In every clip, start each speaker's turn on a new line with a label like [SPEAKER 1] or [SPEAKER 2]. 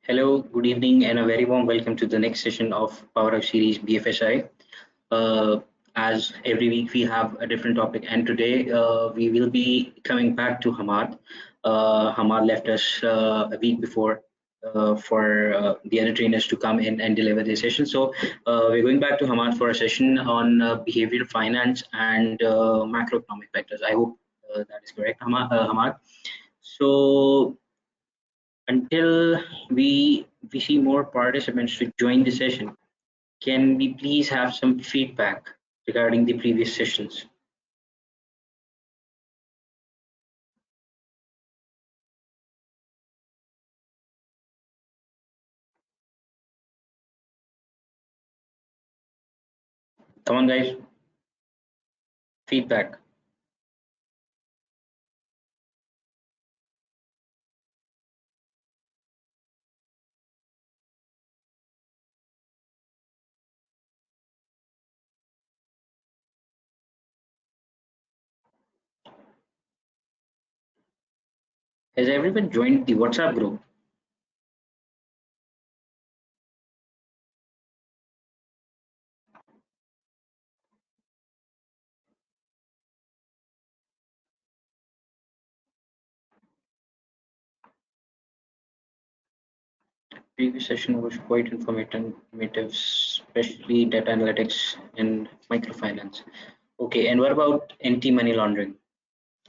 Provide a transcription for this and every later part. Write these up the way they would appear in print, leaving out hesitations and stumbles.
[SPEAKER 1] Hello, good evening, and a very warm welcome to the next session of Power Up Series BFSI. As every week, we have a different topic, and today we will be coming back to Hamad. Hamad left us a week before for the other trainers to come in and deliver their session. So we're going back to Hamad for a session on behavioral finance and macroeconomic factors. I hope that is correct, Hamad. So until we see more participants to join the session, can we please have some feedback regarding the previous sessions? Come on, guys, feedback. Has everyone joined the WhatsApp group? Previous session was quite informative, especially data analytics and microfinance. Okay, and what about anti-money laundering?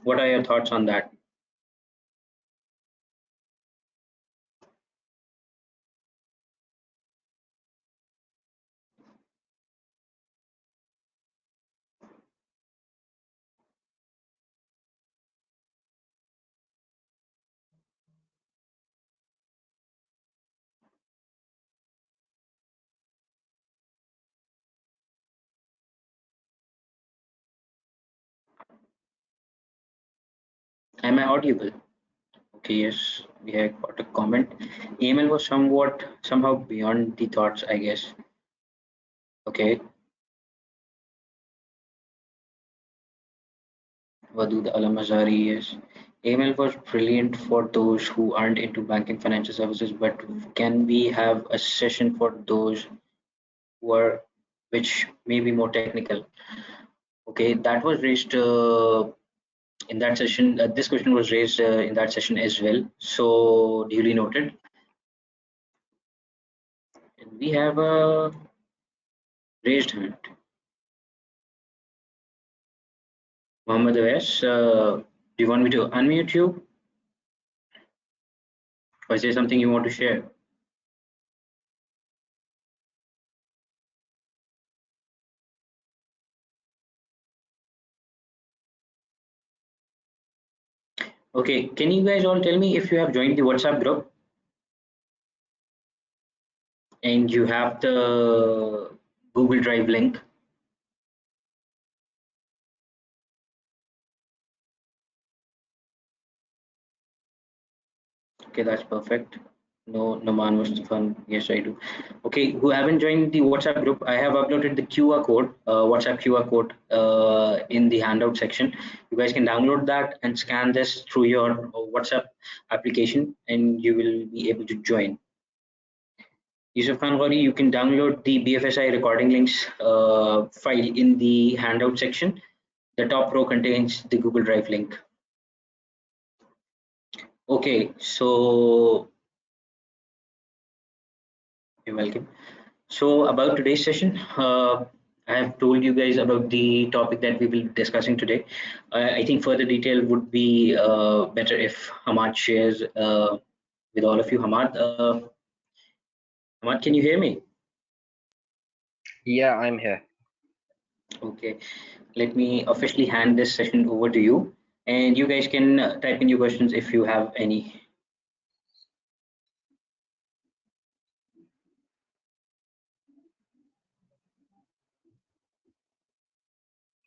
[SPEAKER 1] What are your thoughts on that? Am I audible? Okay, yes, we have got a comment. Email was somehow beyond the thoughts, I guess. Okay, Wadud Alamazari, yes. AML was brilliant for those who aren't into banking financial services, but can we have a session for those who are, which may be more technical? Okay, that was raised in that session. This question was raised in that session as well. So duly noted. And we have a raised hand. Mohammed Awais, do you want me to unmute you? Or is there something you want to share? Okay, can you guys all tell me if you have joined the WhatsApp group and you have the Google Drive link? Okay, that's perfect. No, Naman Mustafan. Yes, I do. Okay, who haven't joined the WhatsApp group, I have uploaded the QR code, WhatsApp QR code in the handout section. You guys can download that and scan this through your WhatsApp application and you will be able to join. Yusuf Khan Ghori, you can download the BFSI recording links file in the handout section. The top row contains the Google Drive link. Okay, so you're welcome. So about today's session, I have told you guys about the topic that we will be discussing today. I think further detail would be better if Hamad shares with all of you. Hamad, can you hear me?
[SPEAKER 2] Yeah, I'm here.
[SPEAKER 1] Okay, let me officially hand this session over to you, and you guys can type in your questions if you have any.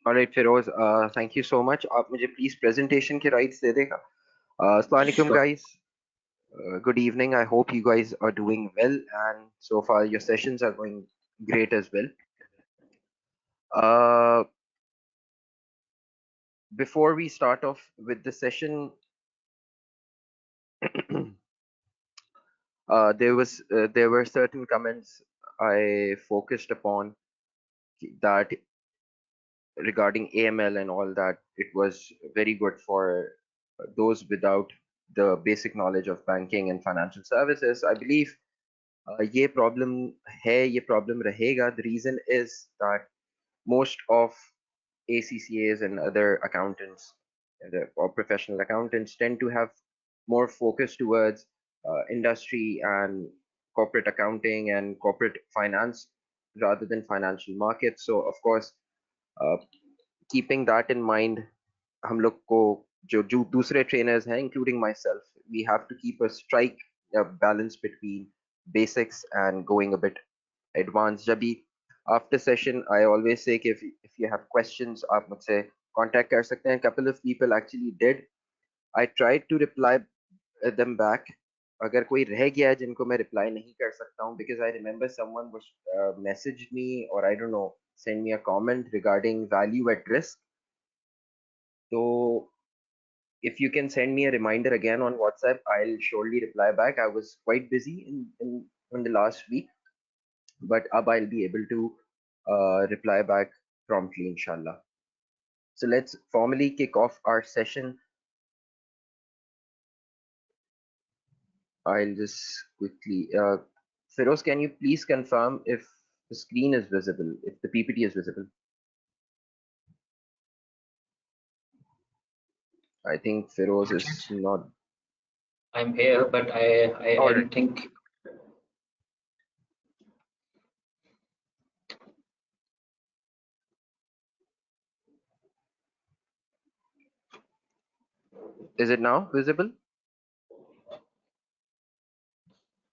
[SPEAKER 2] All right, Feroz, thank you so much. आप मुझे please presentation के rights दे देगा. Assalamu alaikum,
[SPEAKER 1] Sure.
[SPEAKER 2] guys. Good evening. I hope you guys are doing well, and so far your sessions are going great as well. Uh, Before we start off with the session, there were certain comments I focused upon that regarding AML and all that. It was very good for those without the basic knowledge of banking and financial services. I believe ये problem है, ये problem रहेगा. The reason is that most of ACCAs and other accountants or professional accountants tend to have more focus towards industry and corporate accounting and corporate finance rather than financial markets. So of course, uh, keeping that in mind, हम लोग को जो दूसरे trainers हैं, including myself, we have to keep a balance between basics and going a bit advanced. जब भी after session, I always say कि if you have questions, आप मुझसे contact कर सकते हैं. Couple of people actually did. I tried to reply them back. अगर कोई रह गया है जिनको मैं reply नहीं कर सकता हूँ, because I remember someone was messaged me, or I don't know, send me a comment regarding value at risk. So if you can send me a reminder again on WhatsApp, I'll surely reply back. I was quite busy in the last week, but ab I'll be able to reply back promptly, inshallah. So let's formally kick off our session. I'll just quickly, Feroz, can you please confirm if the screen is visible, if the PPT is visible? I think Feroz is not.
[SPEAKER 1] I'm here, but I don't think.
[SPEAKER 2] Is it now visible?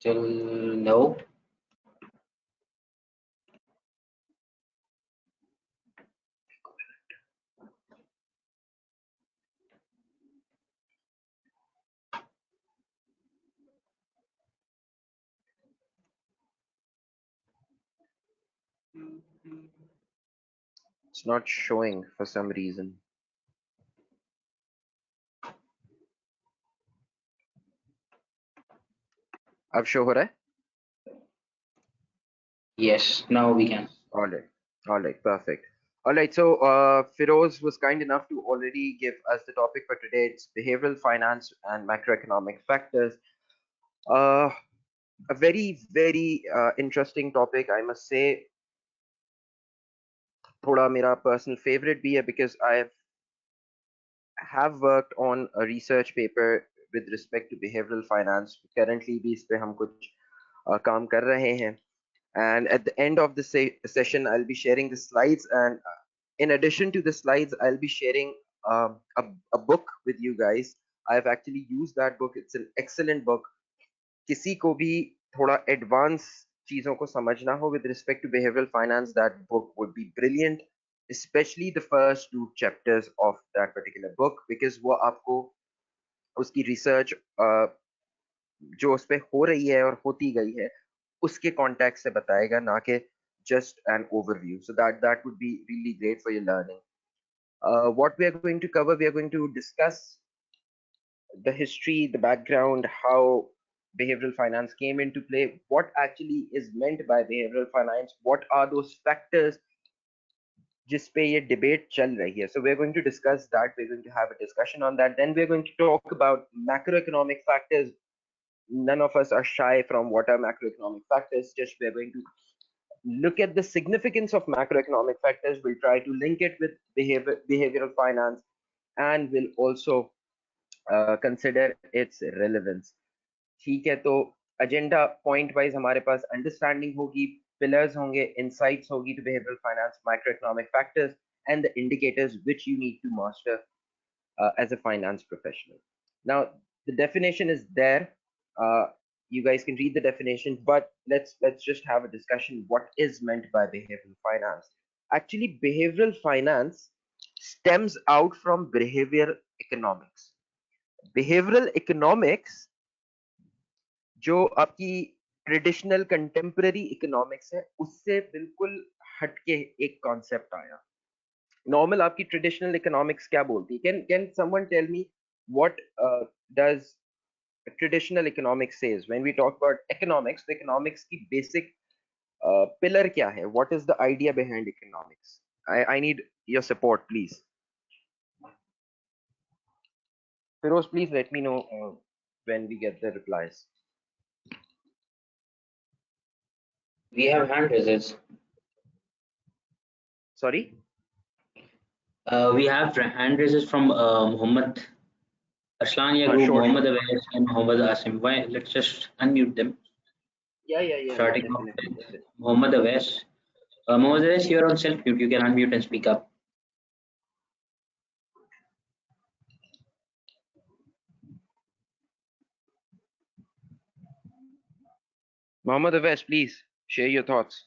[SPEAKER 1] Till no.
[SPEAKER 2] It's not showing for some reason. अब show हो रहा है?
[SPEAKER 1] Yes, now we can.
[SPEAKER 2] All right, perfect. All right, so Firoz was kind enough to already give us the topic for today. It's behavioral finance and macroeconomic factors. A very, very interesting topic, I must say. थोड़ा मेरा personal favorite भी है, because I have worked on a research paper with respect to behavioral finance. Currently भी इस पे हम कुछ काम कर रहे हैं. And at the end of the session, I'll be sharing the slides. And in addition to the slides, I'll be sharing a book with you guys. I've actually used that book. It's an excellent book. किसी को भी थोड़ा advanced चीजों को समझना हो with respect to behavioral finance, that book would be brilliant, especially the first two chapters of that particular book, because वो आपको उसकी research जो उस पे हो रही है और होती गई है उसके कॉन्टेक्स्ट से बताएगा, ना कि just an overview. So that would be really great for your learning. What we are going to cover, we are going to discuss the history, the background, how behavioral finance came into play, what actually is meant by behavioral finance, what are those factors जिस पे ये debate चल रही है. So we're going to discuss that. We're going to have a discussion on that. Then we're going to talk about macroeconomic factors. None of us are shy from what are macroeconomic factors. Just we're going to look at the significance of macroeconomic factors. We'll try to link it with behavioral finance, and we'll also consider its relevance. ठीक है, तो agenda point wise हमारे पास understanding होगी, pillars होंगे, insights होगी to behavioral finance, macroeconomic factors, and the indicators which you need to master as a finance professional. Now, the definition is there. You guys can read the definition, but let's just have a discussion. What is meant by behavioral finance? Actually, behavioral finance stems out from behavioral economics. Behavioral economics जो आपकी traditional contemporary economics है उससे बिल्कुल हटके एक concept आया. Normal आपकी traditional economics क्या बोलती है? Can someone tell me what does traditional economics says. When we talk about economics, the economics की basic pillar क्या है? What is the idea behind economics? I need your support, please. Feroz, please let me know when we get the replies.
[SPEAKER 1] We have hand raises.
[SPEAKER 2] Sorry?
[SPEAKER 1] We have hand raises from Muhammad Arslania Group,
[SPEAKER 2] Sure,
[SPEAKER 1] Muhammad
[SPEAKER 2] sure.
[SPEAKER 1] Awais, and Muhammad Asim. Why? Let's just unmute them.
[SPEAKER 2] Yeah,
[SPEAKER 1] Starting off
[SPEAKER 2] definitely,
[SPEAKER 1] with
[SPEAKER 2] definitely.
[SPEAKER 1] Muhammad Awais. Muhammad Awais, you're on self mute. You can unmute and speak up.
[SPEAKER 2] Muhammad Awais, please share your thoughts.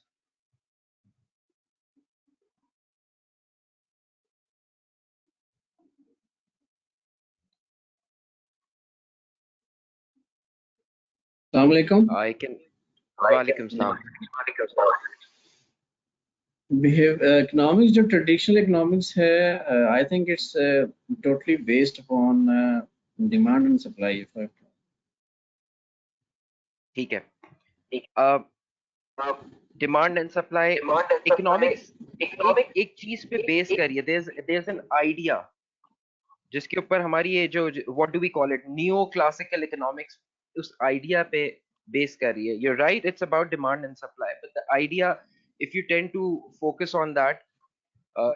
[SPEAKER 3] Assalamu alaikum.
[SPEAKER 2] I can. Walaikum salam.
[SPEAKER 3] Economics, जो traditional economics है, I think it's totally based upon demand and supply effect.
[SPEAKER 2] ठीक है. Demand and supply. Economics एक चीज पे base करिए. There's an idea जिसके ऊपर हमारी ये जो what do we call it, neo classical economics, उस idea पे बेस करिए. You're right, it's about demand and supply, but the idea, if you tend to focus on that,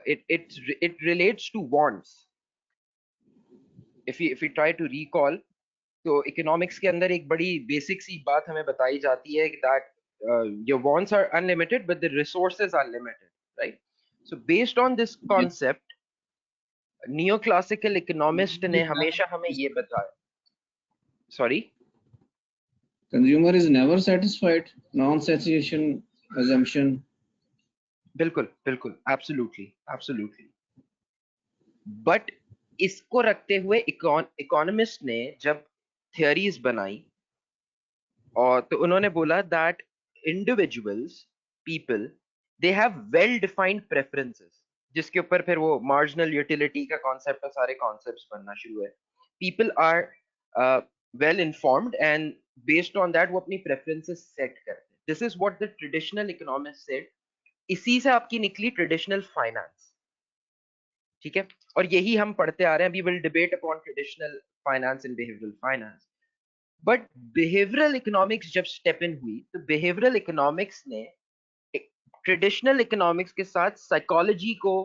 [SPEAKER 2] it relates to wants. If we try to recall, तो economics के अंदर एक बड़ी basic सी बात हमें बताई जाती है that your wants are unlimited but the resources are limited, right? So based on this concept, neoclassical economist ने हमेशा हमें ये बताया. Sorry?
[SPEAKER 3] Consumer is never satisfied. Non-satiation assumption.
[SPEAKER 2] बिल्कुल, बिल्कुल, absolutely. But इसको रखते हुए इकोनॉमिस्ट ने जब थियरीज बनाई, और तो उन्होंने बोला that individuals, people, they have well defined preferences, जिसके ऊपर फिर वो marginal utility का concept और सारे concepts बनना शुरू हुए. People are well informed and based on that वो अपनी preferences set करते हैं. This is what the traditional economists said. इसी से आपकी निकली ट्रेडिशनल फाइनेंस. ठीक है, और यही हम पढ़ते आ रहे हैं. We will debate upon traditional finance and behavioural finance. But behavioural economics जब स्टेप इन हुई, तो बिहेवियरल इकोनॉमिक्स ने ट्रेडिशनल इकोनॉमिक्स के साथ साइकोलॉजी को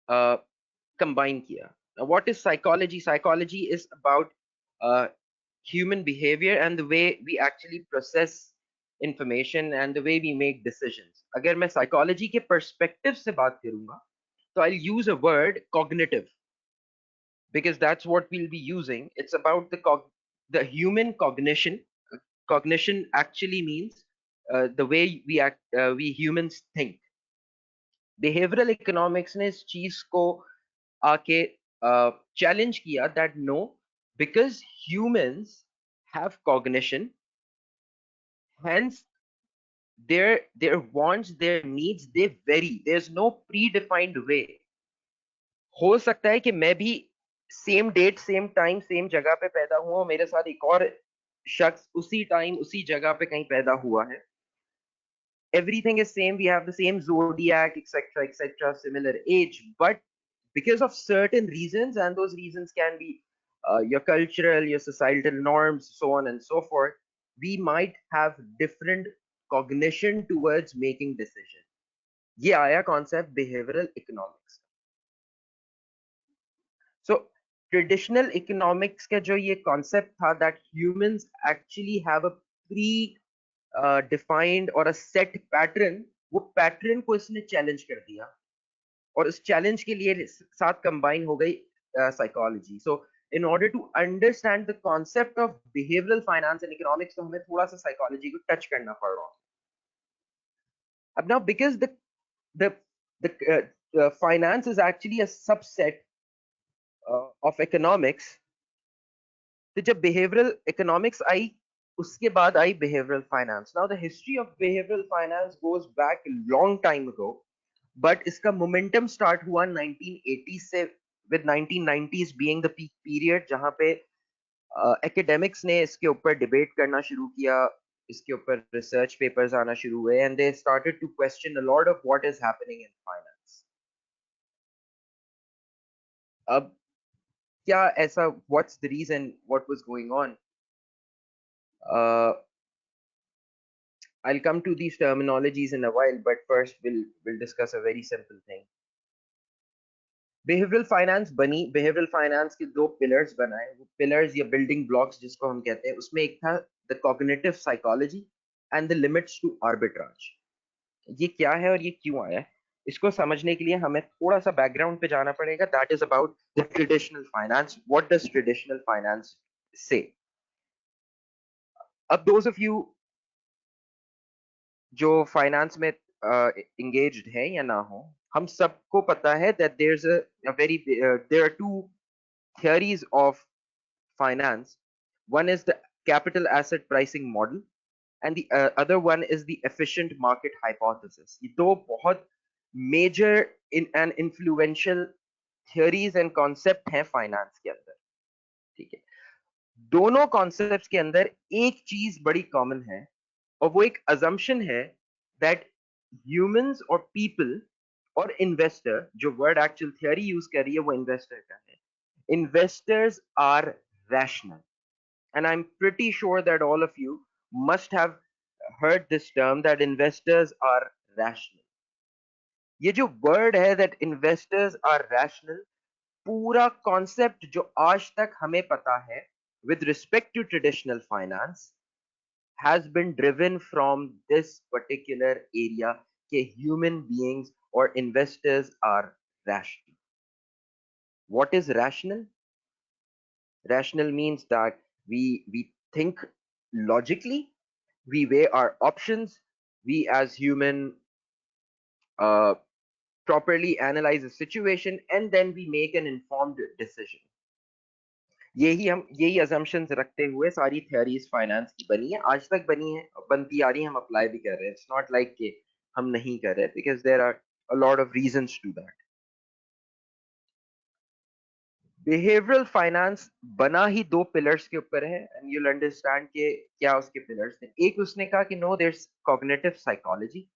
[SPEAKER 2] कंबाइन किया. What is psychology? Psychology is about human behavior and the way we actually process information and the way we make decisions. अगर मैं साइकोलॉजी के पर्सपेक्टिव से बात करूंगा, so I'll use a word, cognitive, because that's what we'll be using. It's about the human cognition. Cognition actually means the way we humans think. Behavioral economics ने इस चीज को आके challenge किया that no, because humans have cognition, hence their wants, their needs, they vary. There's no predefined way. हो सकता है कि मैं भी same date, same time, same जगह पे पैदा हुआ, मेरे साथ एक और शख्स उसी टाइम उसी जगह पे कहीं पैदा हुआ है. Everything is same, we have the same zodiac, etc, similar age, but because of certain reasons, and those reasons can be your cultural, your societal norms, so on and so forth, we might have different cognition towards making decision. ये आया concept behavioral economics. So traditional economics का जो ये concept था that humans actually have a defined or a set pattern, वो pattern को इसने challenge कर दिया, और इस challenge के लिए साथ combine हो गई psychology. So in order to understand the concept of behavioral finance and economics, तो हमें थोड़ा सा psychology को touch करना पड़ रहा है. अब now because the finance is actually a subset of economics, तो जब behavioral economics आई, उसके बाद आई behavioral finance. Now the history of behavioral finance goes back a long time ago, but इसका momentum start हुआ 1980 से, with 1990s being the peak period, जहाँ पे academics ने इसके ऊपर डिबेट करना शुरू किया, इसके ऊपर रिसर्च पेपर्स आना शुरू हुए, and they started to question a lot of what is happening in finance. अब क्या ऐसा, what's the reason, what was going on? I'll come to these terminologies in a while, but first we'll discuss a very simple thing. Behavioral finance बनी, behavioral finance के दो pillars बनाए. वो pillars या building blocks जिसको हम कहते हैं, उसमें एक था the cognitive psychology and the limits to arbitrage. ये क्या है और ये क्यों आया है, इसको समझने के लिए हमें थोड़ा सा बैकग्राउंड पे जाना पड़ेगा. That is about the traditional finance. What does traditional finance say? अब those of you जो फाइनेंस में engaged है या ना हो, हम सबको पता है that there's a very there are two theories of finance. One is the capital asset pricing model and the other one is the efficient market hypothesis. ये दो बहुत major and influential theories and concept हैं finance के अंदर. ठीक है, दोनों concepts के अंदर एक चीज बड़ी common है और वो एक assumption है that humans or people or investor, जो word actual theory use कर रही है वो investor का है, investors are rational. And I'm pretty sure that all of you must have heard this term that investors are rational. ये जो word है that investors are rational, पूरा concept जो आज तक हमें पता है with respect to traditional finance has been driven from this particular area कि human beings or investors are rational. What is rational? Rational means that we think logically, we weigh our options, we as human properly analyze a situation, and then we make an informed decision. यही assumptions रखते हुए सारी theories finance की बनी है, आज तक बनी है, बनती आ रही है, हम apply भी कर रहे हैं. It's not like कि हम नहीं कर रहे, because there are a lot of reasons to that. Behavioral finance बना ही दो pillars के ऊपर है, and you'll understand कि क्या उसके pillars थे. एक उसने कहा कि no, there's cognitive psychology,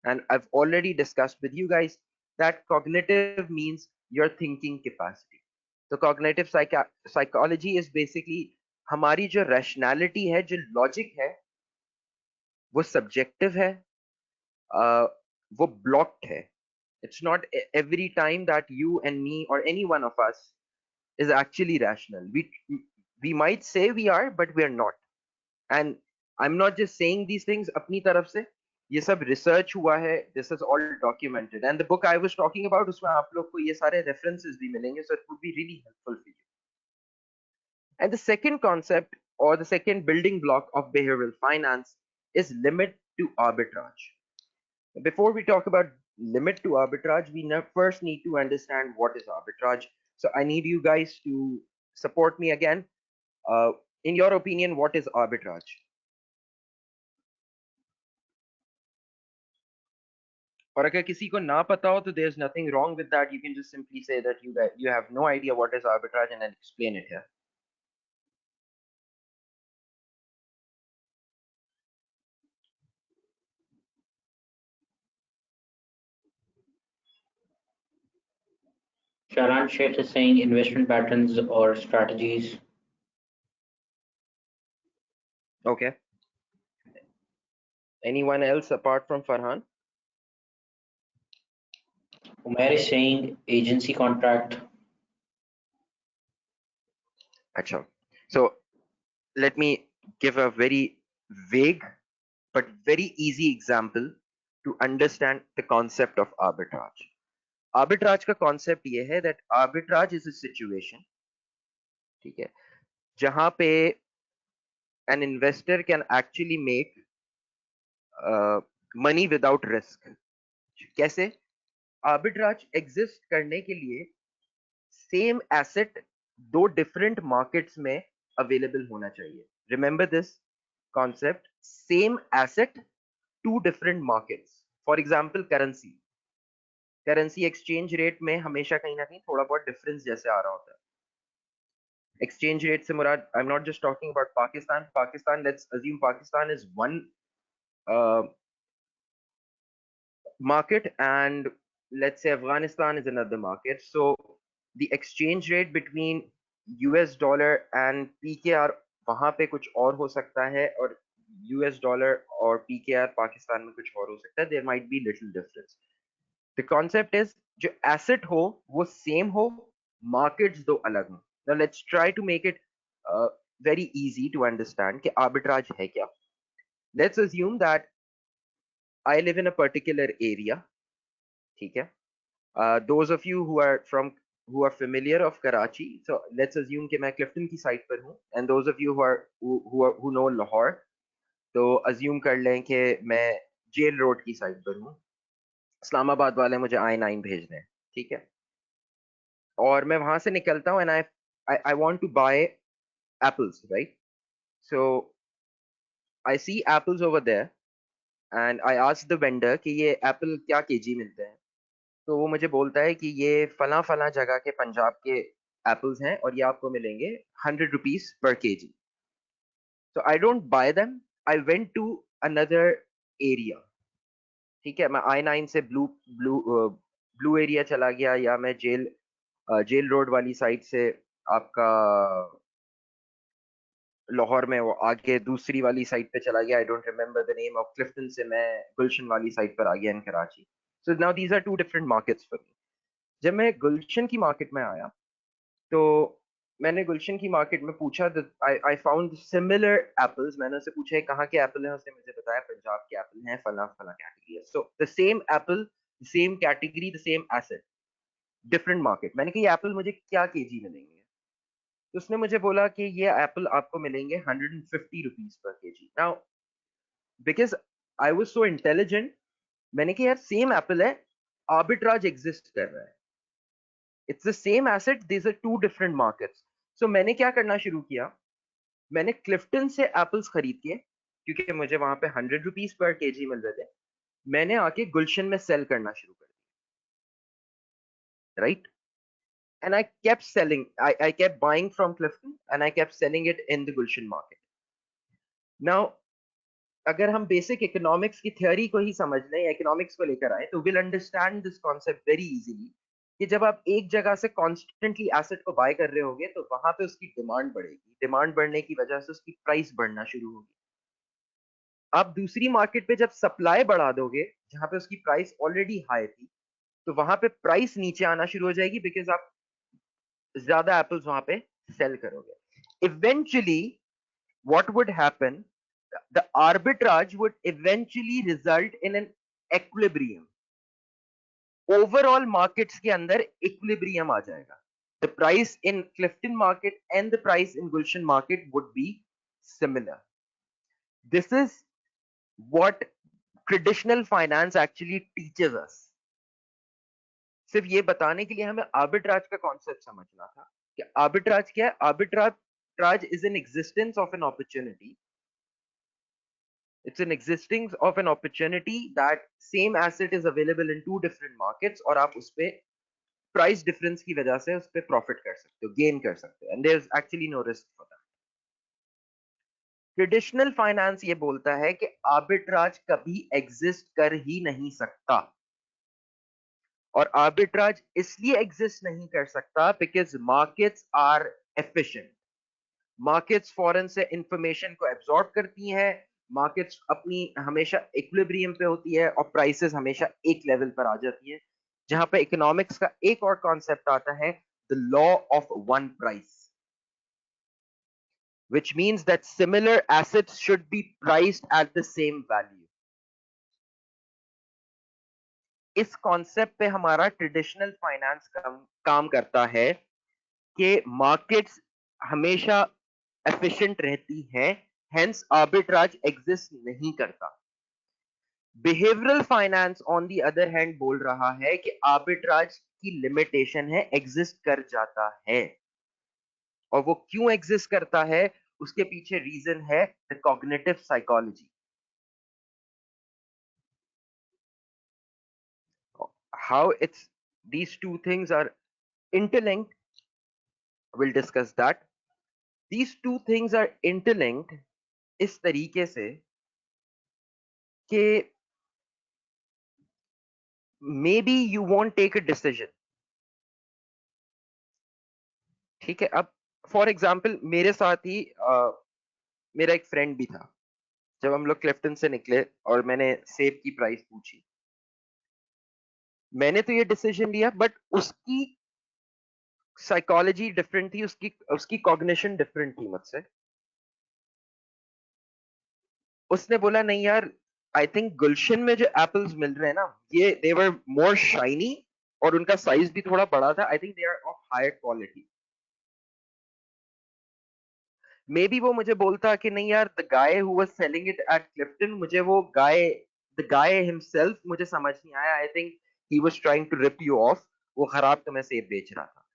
[SPEAKER 2] and I've already discussed with you guys that cognitive means your thinking capacity. So cognitive psychology is basically हमारी जो rationality है, जो logic है, वो subjective है, वो blocked है. It's not every time that you and me or any one of us is actually rational. We might say we are, but we are not. And I'm not just saying these things अपनी तरफ से, ये सब research हुआ है, this is all documented. And the book I was talking about, उसमें आप लोग को ये सारे references भी मिलेंगे, so it would be really helpful for you. And the second concept or the second building block of behavioral finance is limit to arbitrage. Before we talk about limit to arbitrage, we first need to understand what is arbitrage. So I need you guys to support me again. In your opinion, what is arbitrage? और अगर किसी को ना पता हो तो there's nothing wrong with that. You can just simply say that you have no idea what is arbitrage and then explain it here.
[SPEAKER 1] Sharan Sheikh is saying investment patterns or strategies.
[SPEAKER 2] Okay. Anyone else apart from Farhan?
[SPEAKER 1] Umair is saying agency contract.
[SPEAKER 2] Achha. So let me give a very vague but very easy example to understand the concept of arbitrage. Arbitrage का concept ये है that arbitrage is a situation, ठीक है, जहां पे an investor can actually make money without risk. कैसे? Arbitrage exist करने के लिए same asset दो different markets में available होना चाहिए. Remember this concept, same asset, two different markets. For example, currency exchange rate में हमेशा कहीं ना कहीं थोड़ा बहुत difference जैसे आ रहा होता है. exchange rate se murad, I'm not just talking about Pakistan, let's assume Pakistan is one uh, market, and let's say Afghanistan is another market. So the exchange rate between US dollar and PKR वहां पे कुछ और हो सकता है, और US dollar और PKR Pakistan में कुछ और हो सकता है. There might be little difference. The concept is जो asset हो वो same हो, markets दो अलग हो. Now let's try to make it very easy to understand कि arbitrage है क्या. Let's assume that I live in a particular area. ठीक है. Those of you who are familiar of Karachi, so let's assume कि मैं Clifton की side पर हूँ, and those of you who know Lahore, तो assume कर लें कि मैं जेल रोड की साइड पर हूँ. इस्लामाबाद वाले मुझे I-9 भेज रहे हैं, ठीक है. और मैं वहां से निकलता हूँ, and I want to buy apples, right? So I see apples over there, and I ask the vendor कि ये apple क्या केजी मिलते हैं. तो वो मुझे बोलता है कि ये फला फला जगह के पंजाब के एप्पल्स हैं और ये आपको मिलेंगे 100 रुपीज पर KG. So I don't buy them, I went to another area. ठीक है, मैं I-9 से ब्लू ब्लू ब्लू एरिया चला गया, या मैं जेल रोड वाली साइड से आपका लाहौर में वो आगे दूसरी वाली साइड पे चला गया. I don't remember the name of Clifton से मैं गुलशन वाली साइड पर आ गया in Karachi. So now these are two different markets for me. जब मैं गुलशन की मार्केट में आया तो मैंने गुलशन की मार्केट में पूछा, आई फाउंड सिमिलर एप्पल्स. मैंने उससे पूछा कहाँ के एप्पल हैं, उसने मुझे बताया पंजाब के एप्पल हैं, फला फला कैटेगरी है. So the same Apple, same category, the same asset, different market. मैंने कहा ये एप्पल मुझे क्या केजी मिलेंगे. तो उसने मुझे बोला कि ये एप्पल आपको मिलेंगे 150 रुपीज पर KG. Now because I was so intelligent, मैंने कहा यार सेम एप्पल है, आर्बिट्राज एग्जिस्ट कर रहा है. It's the same asset, these are two different markets. So मैंने क्या करना शुरू किया, मैंने क्लिफ्टन से एप्पल्स खरीद के, क्योंकि मुझे वहां पे 100 रुपीज पर केजी मिल रहे थे, मैंने आके गुलशन में सेल करना शुरू कर दिया. Right, and I kept selling, I kept buying from Clifton and I kept selling it in the Gulshan market. Now अगर हम बेसिक इकोनॉमिक्स की थ्योरी को ही समझ लें या इकोनॉमिक्स को लेकर आए, तो will understand this concept very easily कि जब आप एक जगह से कॉन्स्टेंटली एसेट को बाय कर रहे होगे तो वहां पे उसकी डिमांड बढ़ेगी. डिमांड बढ़ने की वजह से उसकी प्राइस बढ़ना शुरू होगी. आप दूसरी मार्केट पे जब सप्लाई बढ़ा दोगे जहां पे उसकी प्राइस ऑलरेडी हाई थी, तो वहां पे प्राइस नीचे आना शुरू हो जाएगी, बिकॉज आप ज्यादा एप्पल्स वहां पे सेल करोगे. Eventually what would happen, the arbitrage would eventually result in an equilibrium. Overall markets के अंदर equilibrium आ जाएगा. The price in Clifton market and the price in Gulshan market would be similar. This is what traditional finance actually teaches us. सिर्फ ये बताने के लिए हमें arbitrage का कॉन्सेप्ट समझना था कि आर्बिट्राज क्या है. Arbitrage is an existence of an opportunity. It's an existence of an opportunity that same asset is available in two different markets, और आप उस पे प्राइस डिफरेंस की वजह से उस पे प्रॉफिट कर सकते हो, गेन कर सकते हो, and there is actually no risk for that. Traditional finance ये बोलता है कि आर्बिट्राज कभी एग्जिस्ट कर ही नहीं सकता. और आर्बिट्राज इसलिए एग्जिस्ट नहीं कर सकता because markets are efficient. Markets फॉरेन से इंफॉर्मेशन को एब्जॉर्ब करती हैं. मार्केट्स अपनी हमेशा इक्विलिब्रियम पे होती है और प्राइसेस हमेशा एक लेवल पर आ जाती है. जहां पे इकोनॉमिक्स का एक और कॉन्सेप्ट आता है, the law of one price, which means that similar assets should be priced at the same value. इस कॉन्सेप्ट पे हमारा ट्रेडिशनल फाइनेंस काम करता है कि मार्केट्स हमेशा एफिशिएंट रहती हैं, हेंस आर्बिट्राज एग्जिस्ट नहीं करता. Behavioural finance on the other hand बोल रहा है कि आर्बिट्राज की लिमिटेशन है, एग्जिस्ट कर जाता है. और वो क्यों एग्जिस्ट करता है, उसके पीछे रीजन है the cognitive psychology. How it's, these two things are interlinked, we'll discuss that. these two things are interlinked इस तरीके से कि maybe you won't take a decision. ठीक है, अब फॉर एग्जाम्पल मेरे साथ ही मेरा एक फ्रेंड भी था जब हम लोग क्लिफ्टन से निकले और मैंने सेब की प्राइस पूछी। मैंने तो ये डिसीजन लिया बट उसकी साइकोलॉजी डिफरेंट थी, उसकी कॉग्निशन डिफरेंट थी मुझसे। उसने बोला नहीं यार, आई थिंक गुलशन में जो एप्पल्स मिल रहे हैं ना, ये दे वर मोर शाइनी और उनका साइज भी थोड़ा बड़ा था। I think they are of higher quality. Maybe वो मुझे बोलता कि नहीं यार, the guy who was selling it at Clifton, मुझे वो गाय, द गाय हिमसेल्फ मुझे समझ नहीं आया। I think he was trying to rip you off, वो खराब तुम्हें सेब बेच रहा था।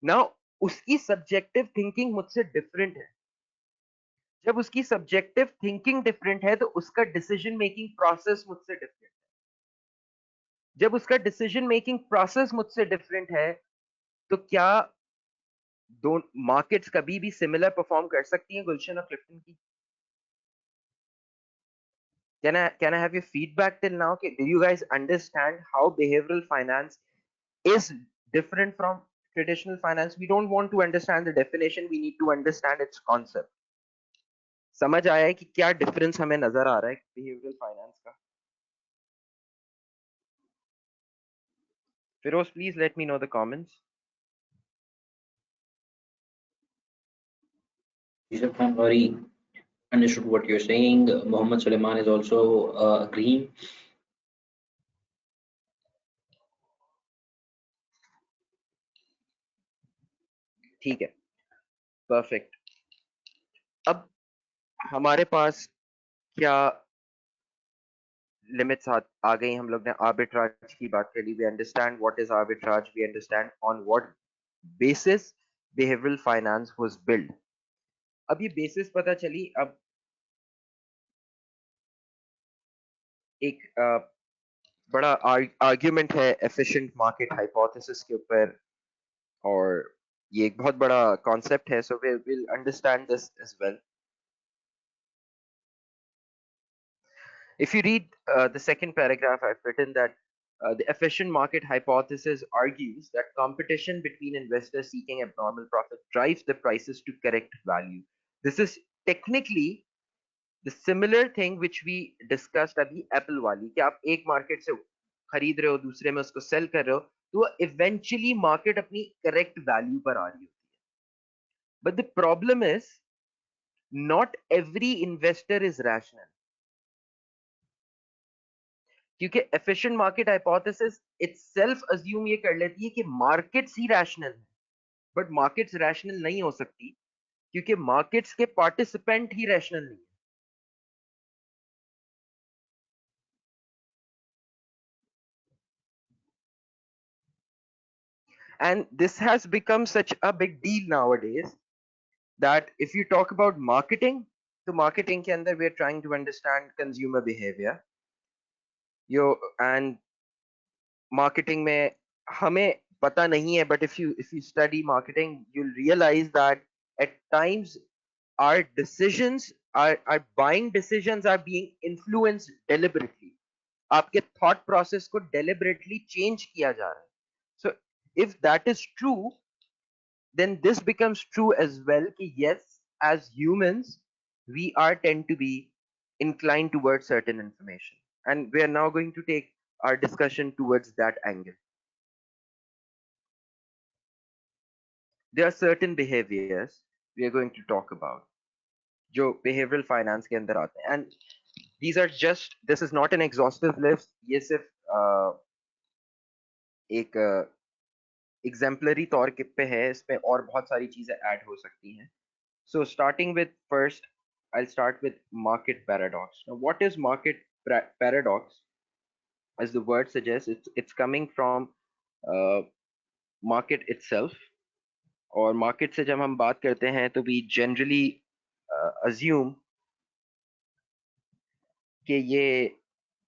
[SPEAKER 2] नाउ उसकी सब्जेक्टिव थिंकिंग मुझसे डिफरेंट है। जब उसकी सब्जेक्टिव थिंकिंग डिफरेंट है तो उसका डिसीजन मेकिंग प्रोसेस मुझसे डिफरेंट है। जब उसका डिसीजन मेकिंग प्रोसेस मुझसे डिफरेंट है तो क्या दो मार्केट्स कभी भी सिमिलर परफॉर्म कर सकती हैं गुलशन और क्लिफ्टन की? Can I have your feedback till now? Okay, do you guys understand how behavioral finance is different from traditional finance? We don't want to understand the definition, we need to understand its concept. समझ आया है कि क्या difference हमें नजर आ रहा है behavioural finance का? Firoz, please let me know the comments.
[SPEAKER 1] Yusuf Khan already understood what you're saying. Mohammed Suleiman is also agreeing.
[SPEAKER 2] ठीक है, परफेक्ट। अब हमारे पास क्या लिमिट्स आ गई? हम लोग ने आर्बिट्राज की बात कर ली। We understand what is arbitrage, we understand on what basis behavioural finance was build. अब ये बेसिस पता चली। अब एक बड़ा आर्ग्यूमेंट है एफिशिएंट मार्केट हाइपोथेसिस के ऊपर, और ये एक बहुत बड़ा कॉन्सेप्ट है, so we will understand this as well. If you read the second paragraph, I've written that the efficient market hypothesis argues that competition between investors seeking abnormal profit drives the prices to correct value. This is technically the similar thing which we discussed अभी Apple वाली, कि आप एक market से खरीद रहे हो, दूसरे में उसको सेल कर रहे हो, तो इवेंचुअली मार्केट अपनी करेक्ट वैल्यू पर आ रही होती है। But the problem is not every investor is rational, क्योंकि efficient market hypothesis itself assume ये कर लेती है कि मार्केट्स ही रैशनल है, बट मार्केट्स रैशनल नहीं हो सकती क्योंकि मार्केट्स के पार्टिसिपेंट ही रैशनल नहीं है। And this has become such a big deal nowadays that if you talk about marketing, तो marketing के अंदर we are trying to understand consumer behavior. And marketing में हमें पता नहीं है, but if you study marketing, you'll realize that at times our decisions, our buying decisions are being influenced deliberately. आपके thought process को deliberately change किया जा रहा है. So if that is true, then this becomes true as well कि yes, as humans we are tend to be inclined towards certain information, and we are now going to take our discussion towards that angle. There are certain behaviors we are going to talk about जो behavioral finance के अंदर आते हैं, and these are just, this is not an exhaustive list, ये सिर्फ एक exemplary तौर पे है, इसमें और बहुत सारी चीजें ऐड हो सकती हैं. So starting with first, I'll start with market paradox. Now, what is market paradox? As the word suggests, it's coming from market itself. और market से जब हम बात करते हैं तो we generally assume कि ये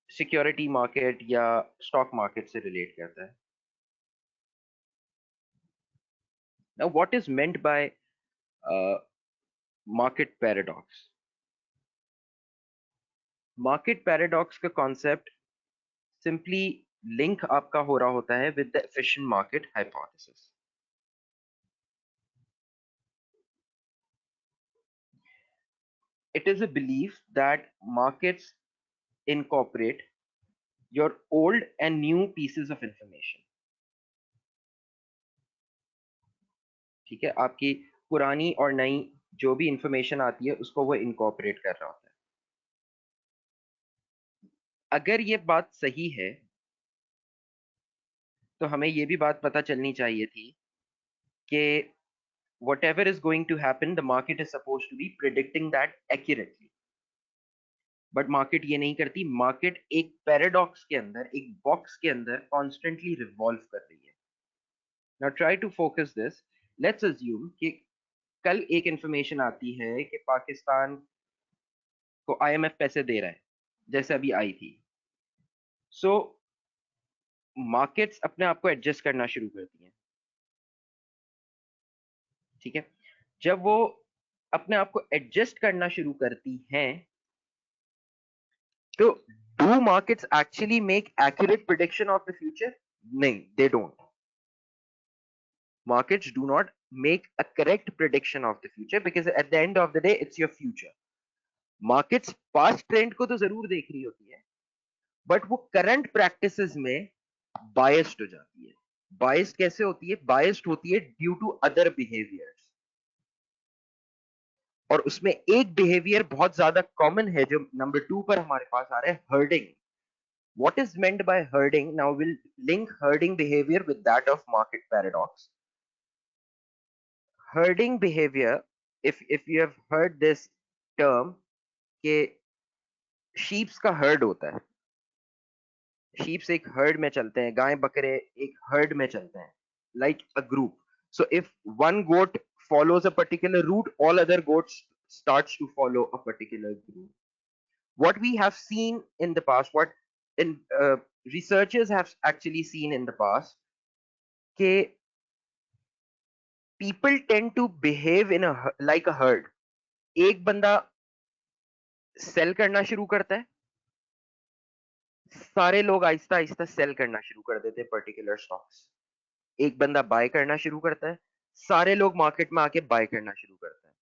[SPEAKER 2] security market या stock market से relate करता है. Now, what is meant by market paradox. Market paradox का कॉन्सेप्ट सिंपली लिंक आपका हो रहा होता है with the efficient market hypothesis. It is a belief that markets incorporate your old and new pieces of information। ठीक है, आपकी पुरानी और नई जो भी इंफॉर्मेशन आती है उसको वो इनकॉर्पोरेट कर रहा होता है। अगर ये बात सही है तो हमें ये भी बात पता चलनी चाहिए थी कि whatever is going to happen, the market is supposed to be predicting that accurately। But market ये नहीं करती। मार्केट एक पैराडॉक्स के अंदर, एक बॉक्स के अंदर कॉन्स्टेंटली रिवॉल्व कर रही है। Now try to focus this. Let's assume कि कल एक इंफॉर्मेशन आती है कि पाकिस्तान को आईएमएफ पैसे दे रहा है, जैसे अभी आई थी। सो मार्केट्स अपने आप को एडजस्ट करना शुरू करती हैं। ठीक है, जब वो अपने आप को एडजस्ट करना शुरू करती हैं तो do markets actually make accurate prediction of the future? नहीं, they don't. Markets do not make a correct prediction of the future because at the end of the day it's your future। Markets past trend को तो जरूर देख रही होती है but वो current practices में biased हो जाती है। Biased कैसे होती है? Biased होती है due to other behaviors। और उसमें एक behavior बहुत ज्यादा common है जो number 2 पर हमारे पास आ रहा है, herding। What is meant by herding? Now we'll link herding behavior with that of market paradox। Herding behavior, if you have heard this term, कि शीप्स का हर्ड होता है। शीप्स एक हर्ड में चलते हैं, गाय बकरे एक हर्ड में चलते हैं, like a group. So if one goat follows a particular route, all other goats starts to follow a particular group। What we have seen in the past, what in researchers have actually seen in the past, कि people tend to behave in a like a herd। एक बंदा cell करना शुरू करता है, सारे लोग Aahista Aahista cell करना शुरू कर देते हैं पर्टिकुलर स्टॉक्स। एक बंदा बाय करना शुरू करता है, सारे लोग मार्केट में आके बाय करना शुरू करते हैं।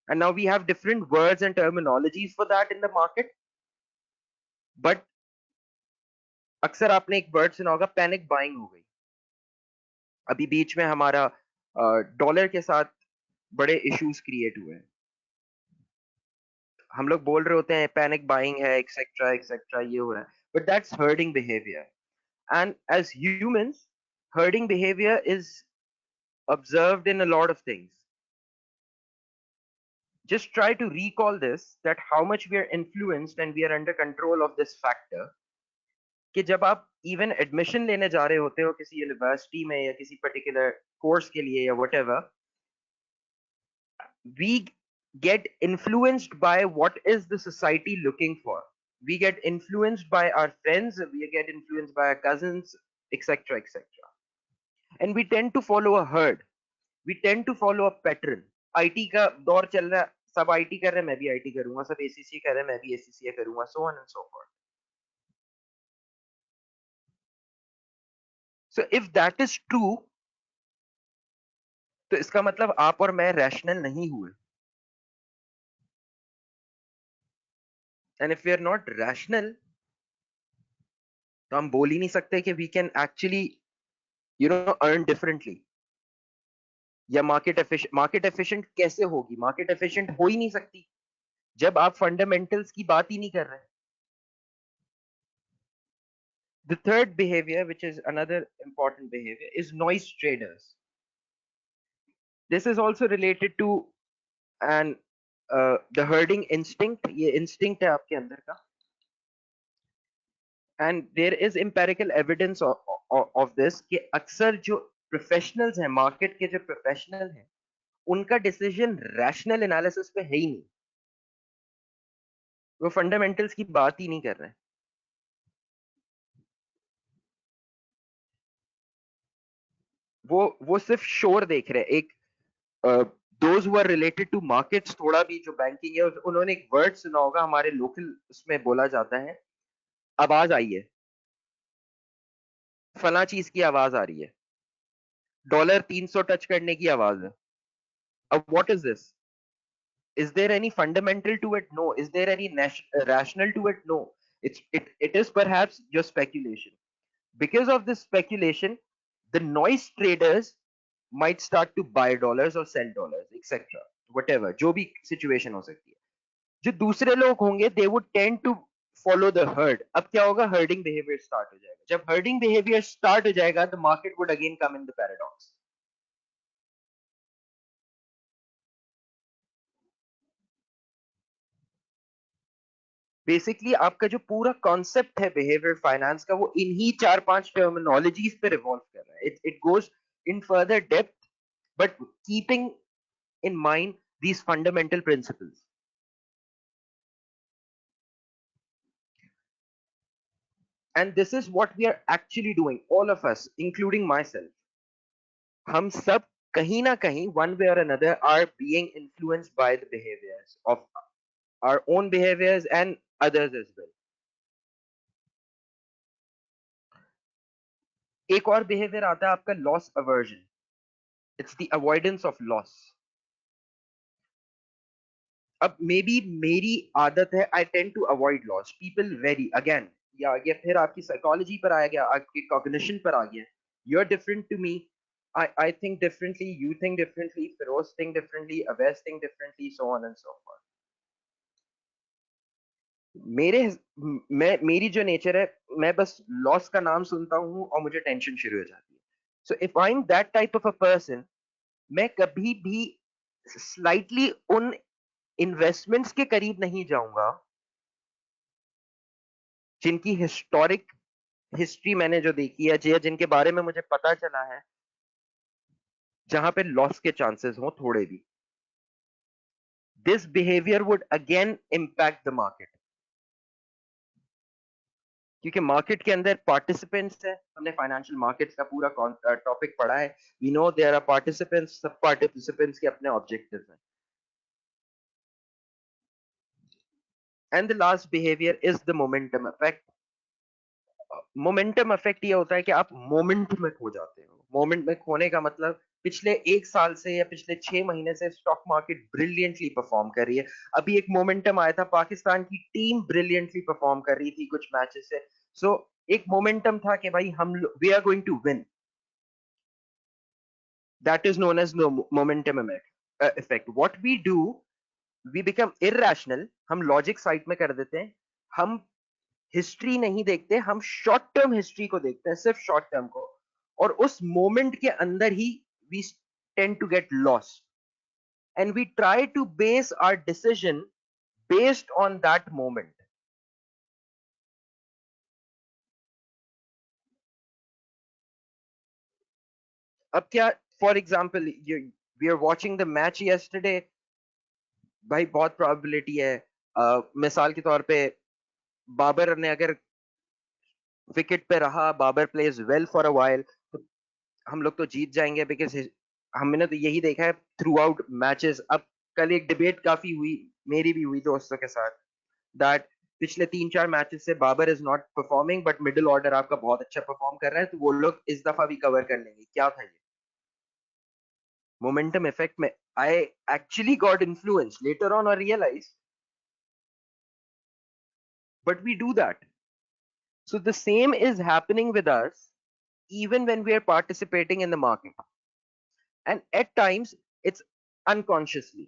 [SPEAKER 2] And now we have different words and terminologies for that in the market. But अक्सर आपने एक वर्ड सुना होगा, पैनिक बाइंग हो गई। अभी बीच में हमारा डॉलर के साथ बड़े इश्यूज क्रिएट हुए हैं। हम लोग बोल रहे होते हैं पैनिक बाइंग है, एक्सेट्रा एक्सेट्रा, ये हो रहा है, but that's herding behaviour. And as humans, herding behavior is observed in a lot of things। Just try to recall this, that how much we are influenced and we are under control of this factor। कि जब आप even admission लेने जा रहे होते हो किसी university में या किसी पर्टिकुलर कोर्स के लिए या whatever, we get influenced by what is the society looking for। We get influenced by our friends, we get influenced by our cousins, etc etc, and we tend to follow a herd। We tend to follow a pattern। IT का दौर चल रहा है, सब IT कर रहे हैं, मैं भी आईटी करूंगा, सब एसीसी कर रहे हैं, मैं भी एसीसी करूंगा, so on and so forth। So if that is true, तो इसका मतलब आप और मैं रैशनल नहीं हुए। And if we are not rational तो हम बोल ही नहीं सकते कि we can actually earn differently. या मार्केट एफिशिएंट कैसे होगी? मार्केट एफिशिएंट हो ही नहीं सकती जब आप फंडामेंटल्स की बात ही नहीं कर रहे। The third behavior, which is another important behavior, is noise traders। This is also related to and the herding instinct। ये instinct है आपके अंदर का। And there is empirical evidence of this कि अक्सर जो प्रोफेशनल्स हैं, मार्केट के जो प्रोफेशनल हैं, उनका डिसीजन रैशनल एनालिसिस पे है ही नहीं। वो फंडामेंटल्स की बात ही नहीं कर रहे हैं। वो सिर्फ शोर देख रहे हैं। एक those who are related to markets, थोड़ा भी जो banking है, उन्होंने एक word सुना होगा, हमारे local उसमें बोला जाता है, आवाज आई है, फला चीज की आवाज आ रही है, डॉलर 300 टच करने की आवाज है. अब what is this? Is there any fundamental to it? No. Is there any rational to it? No. It is perhaps just speculation. Because of this speculation, the noise traders might start to buy dollars or sell dollars, etc. Whatever, जो भी situation हो सकती है. जो दूसरे लोग होंगे, they would tend to follow the herd. अब क्या होगा? Herding behavior start हो जाएगा. जब herding behavior start हो जाएगा, the market would again come in the paradox. Basically आपका जो पूरा कॉन्सेप्ट है बिहेवियर फाइनेंस का, वो इन्हीं 4-5 टर्मिनोलॉजीज पे रिवॉल्व कर रहा है. It goes in further depth, but keeping in mind these fundamental principles. And this is what we are actually doing, all of us, including myself. हम सब कहीं ना कहीं, one way or another, are being influenced by the behaviors of our own behaviors and others as well. एक और behaviour आता है आपका loss aversion. It's the avoidance of loss. अब मे बी मेरी आदत है, I tend to avoid loss. People very again, या ये फिर आपकी साइकोलॉजी पर आ गया, आपकी कॉग्निशन पर आ गया. You are different to me, I think differently, you think differently, Feroz think differently, Awais think differently, so on and so forth. मेरी जो नेचर है, मैं बस लॉस का नाम सुनता हूँ और मुझे टेंशन शुरू हो जाती है. So if I am that type of a person, मैं कभी भी स्लाइटली उन इन्वेस्टमेंट्स के करीब नहीं जाऊंगा जिनकी हिस्टोरिक हिस्ट्री मैंने जो देखी है, या जिनके बारे में मुझे पता चला है जहां पे लॉस के चांसेस हो थोड़े भी. This behaviour would again impact the market, क्योंकि मार्केट के अंदर पार्टिसिपेंट्स है. हमने फाइनेंशियल मार्केट्स का पूरा टॉपिक पढ़ा है. We know there are participants, सब पार्टिसिपेंट्स के अपने ऑब्जेक्टिव्स हैं. And the last behaviour is the momentum effect. Momentum effect ये होता है कि आप मोमेंट में खो जाते हो. मोमेंट में खोने का मतलब, पिछले 1 साल से या पिछले 6 महीने से स्टॉक मार्केट ब्रिलियंटली परफॉर्म कर रही है. अभी एक मोमेंटम आया था, पाकिस्तान की टीम ब्रिलियंटली परफॉर्म कर रही थी कुछ मैचेस से. सो एक मोमेंटम था कि भाई हम we are going to win. That is known as momentum effect. What we do, we become irrational. हम लॉजिक साइड में कर देते हैं. हम हिस्ट्री नहीं देखते, हम शॉर्ट टर्म हिस्ट्री को देखते हैं, सिर्फ शॉर्ट टर्म को, और उस मोमेंट के अंदर ही we tend to get lost, and we try to base our decision based on that moment. अब क्या, for example, we are watching the match yesterday. भाई बहुत प्रोबेबिलिटी है, मिसाल के तौर पे बाबर ने अगर विकेट पे रहा, Babar plays well for a while, तो हम लोग तो जीत जाएंगे, बिकॉज हमने तो यही देखा है थ्रू आउट मैचेस. अब कल एक डिबेट काफी हुई, मेरी भी हुई दोस्तों के साथ, दैट पिछले 3-4 मैचेस से Babar is not performing, but middle order आपका बहुत अच्छा परफॉर्म कर रहा है, तो वो लोग इस दफा भी कवर कर लेंगे. क्या था ये मोमेंटम इफेक्ट में? I actually got influence later on और realise, but we do that. So the same is happening with us even when we are participating in the market, and at times it's unconsciously.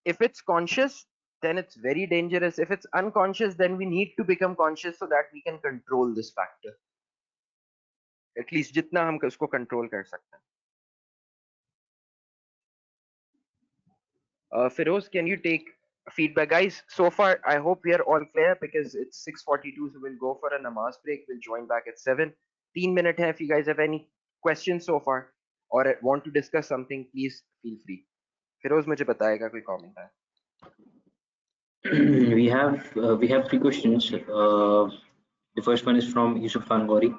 [SPEAKER 2] If it's conscious, then it's very dangerous. If it's unconscious, then we need to become conscious so that we can control this factor, at least जितना हम उसको control कर सकते हैं. Feroz, can you take feedback, guys? So far I hope we are all clear, because it's 6:42, so we'll go for a namaz break. We'll join back at 7. 3 minutes hai. If you guys have any questions so far or want to discuss something, please feel free. Feroz मुझे बताएगा कोई comment है.
[SPEAKER 1] We have 3 questions. The first one is from Yusuf Fangori.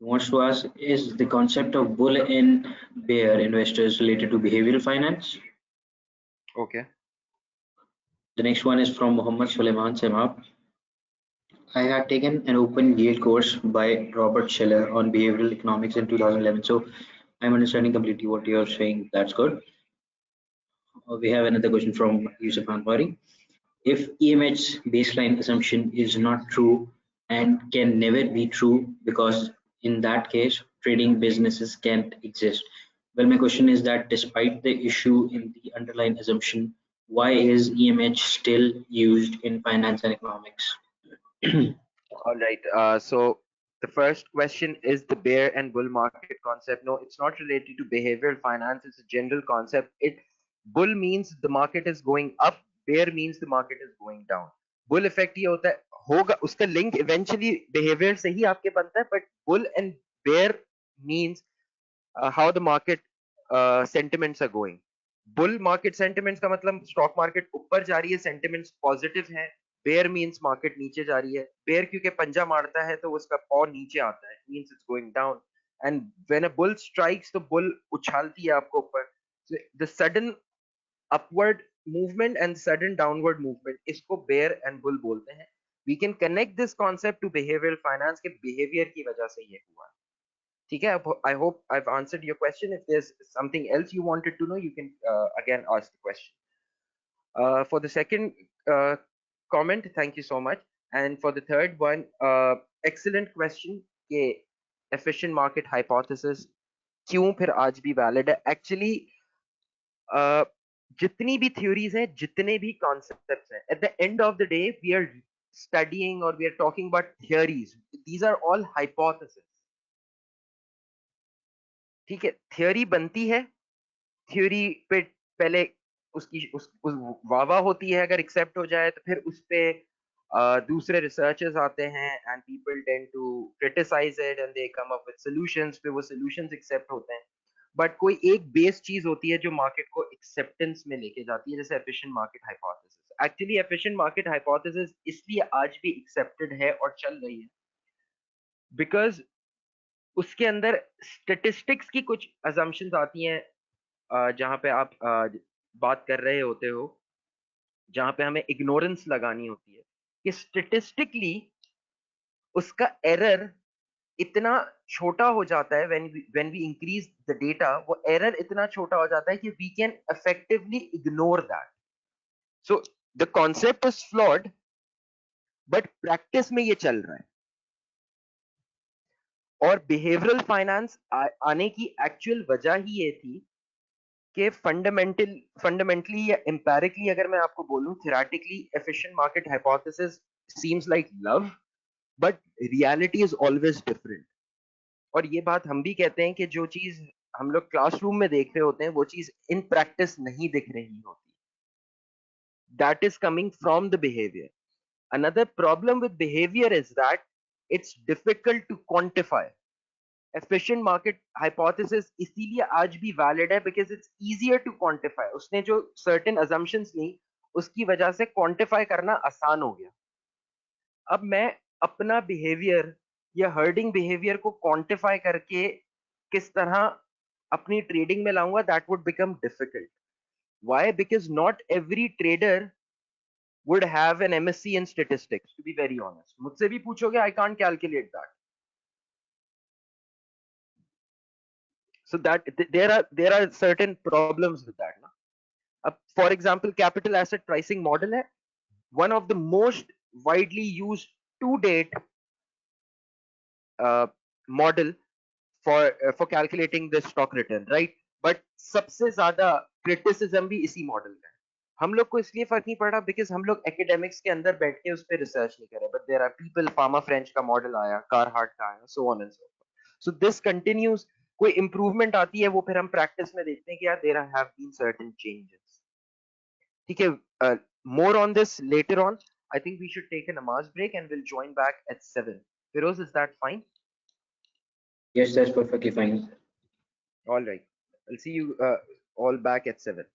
[SPEAKER 1] He wants to ask, is the concept of bull and bear investors related to behavioral finance?
[SPEAKER 2] Okay.
[SPEAKER 1] The next one is from Muhammad Suleiman Semab. I had taken an open Yale course by Robert Schiller on behavioral economics in 2011. So I'm understanding completely what you're saying. That's good. We have another question from Yusuf Anwari. If EMH's baseline assumption is not true and can never be true, because in that case, trading businesses can't exist. Well, my question is that despite the issue in the underlying assumption, why is EMH still used in finance and economics?
[SPEAKER 2] All right. So the first question is the bear and bull market concept. No, it's not related to behavioral finance. It's a general concept. It bull means the market is going up. Bear means the market is going down. Bull effect ये होता है होगा उसका link eventually behavior से ही आपके बनता है. But bull and bear means how the market sentiments are going. Bull market sentiments का मतलब stock market ऊपर जा रही है, sentiments positive है. बेयर मींस मार्केट नीचे जा रही है. बेयर क्योंकि पंजा मारता है तो उसका पाव नीचे आता है, means it's going down. And when a bull strikes तो बुल उछालती है आपको ऊपर. The sudden upward movement and sudden downward movement, इसको बेयर एंड बुल बोलते हैं. We can connect this concept to behavioural finance के बिहेवियर की वजह से ये हुआ. ठीक है. I hope I have answered your question. If there is something else you wanted to know, you can again ask the question. For the second comment, thank you so much. And for the third one, excellent question. कि efficient market hypothesis क्यों फिर आज भी valid है? Actually, जितनी भी theories हैं, जितने भी concepts हैं, at the end of the day, we are studying or we are talking about theories. These are all hypotheses. ठीक है. Theory बनती है, theory पे पहले उसकी उस वाह होती है. अगर एक्सेप्ट हो जाए तो फिर उस पे दूसरे रिसर्चर्स आते हैं and people tend to criticise it and they come up with solutions. पे वो सॉल्यूशंस एक्सेप्ट होते हैं. बट कोई एक बेस चीज होती है जो मार्केट को एक्सेप्टेंस में लेके जाती है, जैसे efficient market hypothesis. Actually efficient market hypothesis इसलिए आज भी एक्सेप्टेड है और चल रही है बिकॉज उसके अंदर स्टेटिस्टिक्स की कुछ असम्पशंस आती हैं जहां पे आप बात कर रहे होते हो, जहां पे हमें इग्नोरेंस लगानी होती है कि स्टेटिस्टिकली उसका एरर इतना छोटा हो जाता है. When we increase the data, वो एरर इतना छोटा हो जाता है कि we can effectively ignore that. So the concept is flawed, but practice में ये चल रहा है. और बिहेवियरल फाइनेंस आने की एक्चुअल वजह ही ये थी कि फंडामेंटली या एम्पेरिकली अगर मैं आपको बोलूं, theoretically efficient market hypothesis seems like love, but reality is always different. और ये बात हम भी कहते हैं कि जो चीज हम लोग क्लासरूम में देख रहे होते हैं वो चीज इन प्रैक्टिस नहीं दिख रही होती. That is coming from the behaviour. Another problem with behaviour is that it's difficult to quantify. Efficient market hypothesis इसीलिए आज भी वैलिड है because it's easier to quantify. उसने जो सर्टेन असम्पशंस ली उसकी वजह से क्वांटिफाई करना आसान हो गया. अब मैं अपना बिहेवियर या हर्डिंग बिहेवियर को क्वांटिफाई करके किस तरह अपनी ट्रेडिंग में लाऊंगा, that would become difficult. Why? Because not every trader would have an MSc in statistics, to be very honest. मुझसे भी पूछोगे, I can't calculate that. So that there are certain problems with that. Na? For example, capital asset pricing model है one of the most widely used to date model for calculating the stock return, right? But सबसे ज्यादा criticism भी इसी model का है. हम लोग को इसलिए फर्क नहीं पड़ा बिकॉज हम लोग एकेडमिक्स के अंदर बैठ के उस पर रिसर्च नहीं करे. But there are people, Fama French का मॉडल आया, कारहार्ट का आया, so on and so forth. So this continues. कोई इंप्रूवमेंट आती है वो फिर हम प्रैक्टिस में देखते हैं कि यार there have been certain changes. ठीक है. More on this later on. I think we should take a namaz break and we'll join back at 7. Firoz, is that fine?
[SPEAKER 1] Yes, that's perfectly fine.
[SPEAKER 2] All right. I'll see you all back at 7.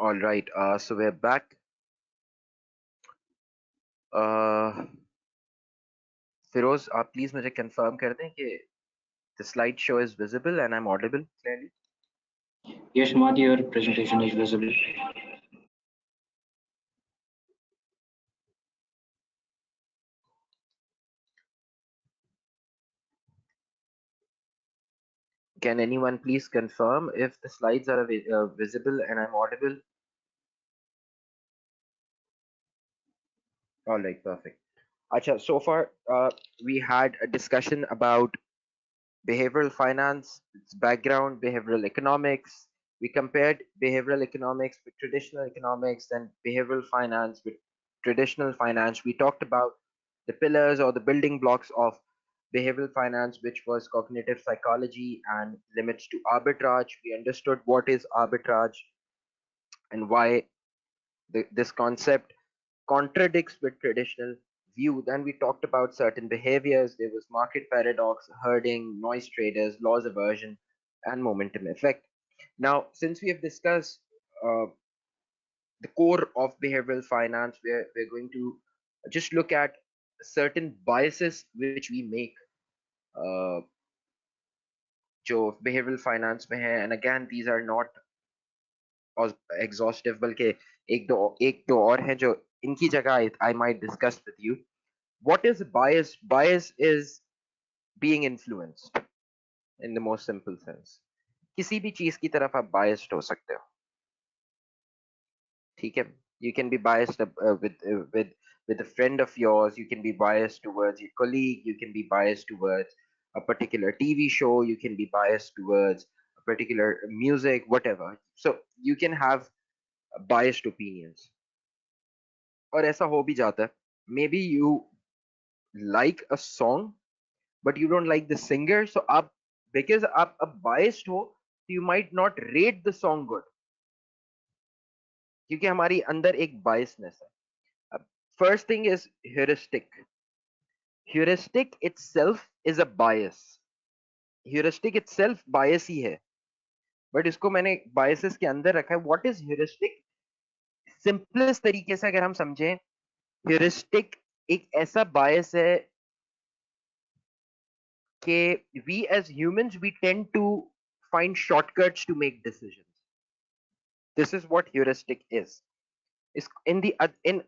[SPEAKER 2] All right, so we're back. Firoz, आप please मुझे confirm कर दें कि the slideshow is visible and I'm audible clearly.
[SPEAKER 1] Yes, Hamad, your presentation is visible.
[SPEAKER 2] Can anyone please confirm if the slides are visible and I'm audible? All right, perfect. Acha, so far we had a discussion about behavioral finance, its background, behavioral economics. We compared behavioral economics with traditional economics and behavioral finance with traditional finance. We talked about the pillars or the building blocks of behavioral finance, which was cognitive psychology and limits to arbitrage. We understood what is arbitrage and why this concept contradicts with traditional view. Then we talked about certain behaviors. There was market paradox, herding, noise traders, laws aversion, and momentum effect. Now, since we have discussed uh, the core of behavioral finance, we're going to just look at certain biases which we make uh, जो behavioral finance में है. And again, these are not exhaustive, बल्कि एक दो और हैं जो इनकी जगह I might discuss with you. What is bias? Bias is being influenced in the most simple sense. किसी भी चीज की तरफ आप biased हो सकते हो, ठीक है? You can be biased with a friend of yours. You can be biased towards your colleague. You can be biased towards a particular TV show. You can be biased towards a particular music, whatever. So you can have biased opinions. और ऐसा हो भी जाता है. Maybe you like a song but you don't like the singer, so up because आप biased हो, you might not rate the song good क्योंकि हमारी अंदर एक biasness है. First thing is heuristic. Heuristic itself is a bias. Heuristic itself bias ही है, but इसको मैंने biases के अंदर रखा है. What is heuristic? Simplest तरीके से अगर हम समझें, heuristic एक ऐसा bias है कि we as humans we tend to find shortcuts to make decisions. This is what heuristic is. In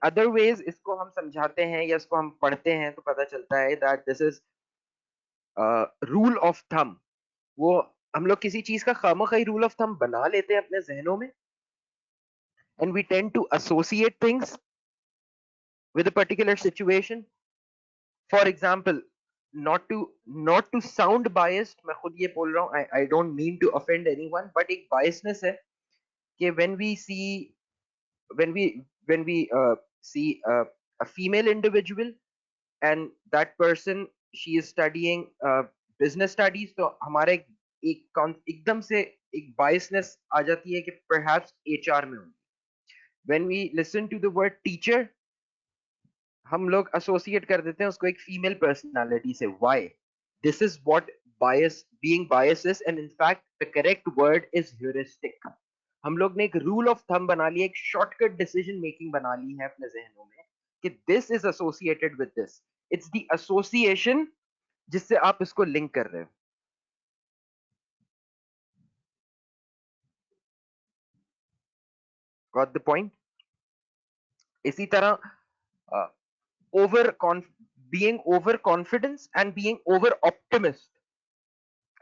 [SPEAKER 2] other ways इसको हम समझाते हैं या इसको हम पढ़ते हैं तो पता चलता है that this is rule of thumb. वो हम लोग किसी चीज का खामखाई rule of thumb बना लेते हैं अपने जहनों में, and we tend to associate things with a particular situation. For example, not to sound biased, मैं खुद ये बोल रहा हूँ, I don't mean to offend anyone, but एक biasness है कि when we see a female individual and that person she is studying business studies, तो हमारे एकदम से एक biasness आ जाती है कि perhaps HR में होंगी. When we listen to the word teacher, हम लोग associate कर देते हैं उसको एक female personality से. Why? This is what being biased is, and in fact the correct word is heuristic. हम लोग ने एक रूल ऑफ थंब बना लिया, एक शॉर्टकट डिसीजन मेकिंग बना ली है अपने जहनों में कि this is associated with this. It's the association जिससे आप इसको लिंक कर रहे हो. Got the point? इसी तरह over being over confidence and being over optimist.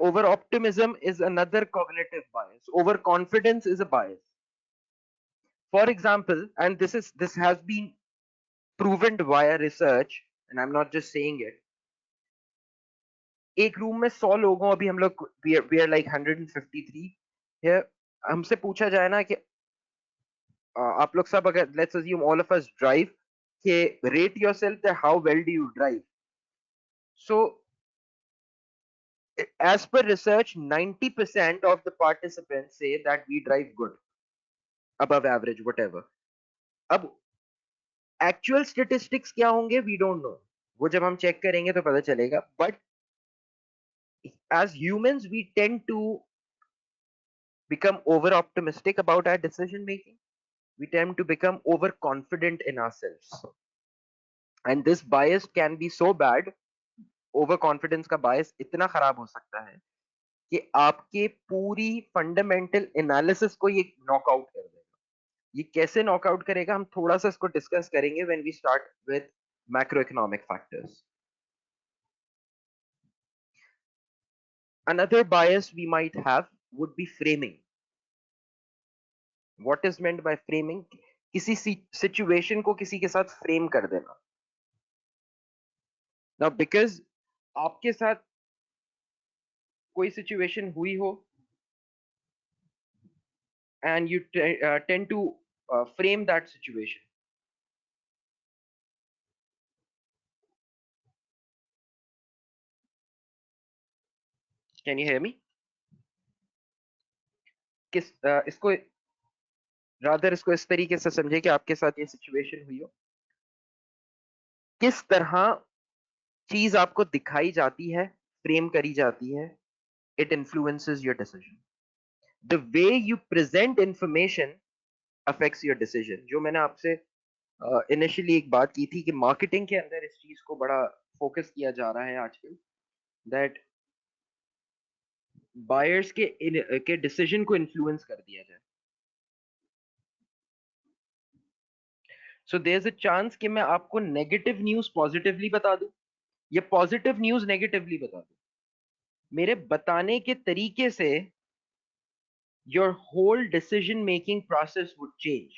[SPEAKER 2] Over optimism is another cognitive bias. Over confidence is a bias. For example, and this has been proven via research, and I'm not just saying it. एक room में 100 लोगों, अभी हम लोग we are like 153 here. हमसे पूछा जाए ना कि आप लोग सब अगर let's assume all of us drive, कि rate yourself that how well do you drive. So as per research 90% of the participants say that we drive good, above average, whatever. अब actual statistics क्या होंगे we don't know, वो जब हम check करेंगे तो पता चलेगा. But as humans we tend to become over optimistic about our decision making. we tend to become overconfident in ourselves. And this bias can be so bad, overconfidence का bias इतना खराब हो सकता है कि आपके पूरी फंडामेंटल एनालिसिस को ये नॉकआउट कर देगा. ये कैसे नॉकआउट करेगा हम थोड़ा सा इसको डिस्कस करेंगे when we start with macro economic factors. Another bias we might have would be framing. What is meant by framing? किसी सिचुएशन को किसी के साथ फ्रेम कर देना. Now because आपके साथ कोई सिचुएशन हुई हो and you tend to frame that situation. Can you hear me? इसको रादर इसको इस तरीके से समझे कि आपके साथ ये सिचुएशन हुई हो, किस तरह चीज आपको दिखाई जाती है, फ्रेम करी जाती है, it influences your decision. The way you present information affects your decision. जो मैंने आपसे इनिशियली एक बात की थी कि मार्केटिंग के अंदर इस चीज को बड़ा फोकस किया जा रहा है आजकल, दैट बायर्स के डिसीजन को इन्फ्लुएंस कर दिया जाए. So there is a chance कि मैं आपको नेगेटिव न्यूज पॉजिटिवली बता दूं या पॉजिटिव न्यूज नेगेटिवली बता दूं. मेरे बताने के तरीके से your whole decision making process would change.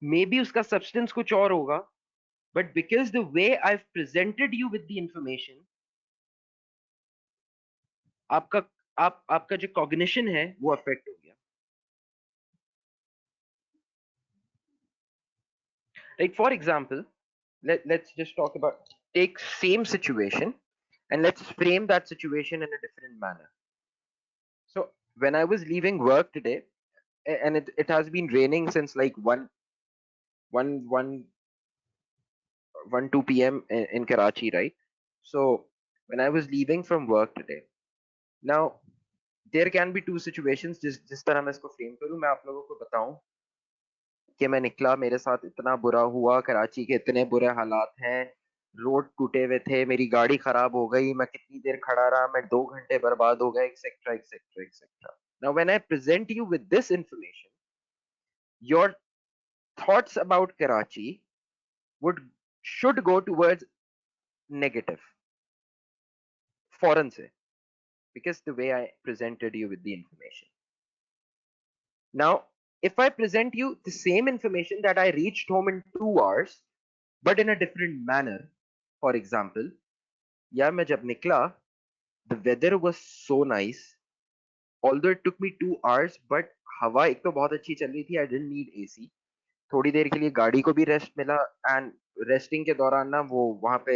[SPEAKER 2] Maybe उसका सब्सटेंस कुछ और होगा, but because the way I presented you with the information, आपका जो कॉग्निशन है वो अफेक्ट हो गया. Like for example, let's just talk about, take same situation and let's frame that situation in a different manner. So when I was leaving work today, and it has been raining since like 2 p.m. in Karachi, right? So when I was leaving from work today, now there can be two situations. जिस तरह मैं इसको frame करूं, मैं आप लोगों को बताऊं कि मैं निकला, मेरे साथ इतना बुरा हुआ, कराची के इतने बुरे हालात हैं, रोड टूटे हुए थे, मेरी गाड़ी खराब हो गई, मैं कितनी देर खड़ा रहा, मैं 2 घंटे बर्बाद हो गए, etcetera etcetera etcetera. Now when I present you with this information, your thoughts about Karachi should go towards negative, foreign से, because the way I presented you with the information. Now, if I present you the same information that I reached home in 2 hours, but in a different manner, for example, yeah, मैं जब निकला, the weather was so nice, although it took me 2 hours, but हवा एक तो बहुत अच्छी चल रही थी, I didn't need AC. थोड़ी देर के लिए गाड़ी को भी रेस्ट मिला, एंड रेस्टिंग के दौरान ना वो वहां पे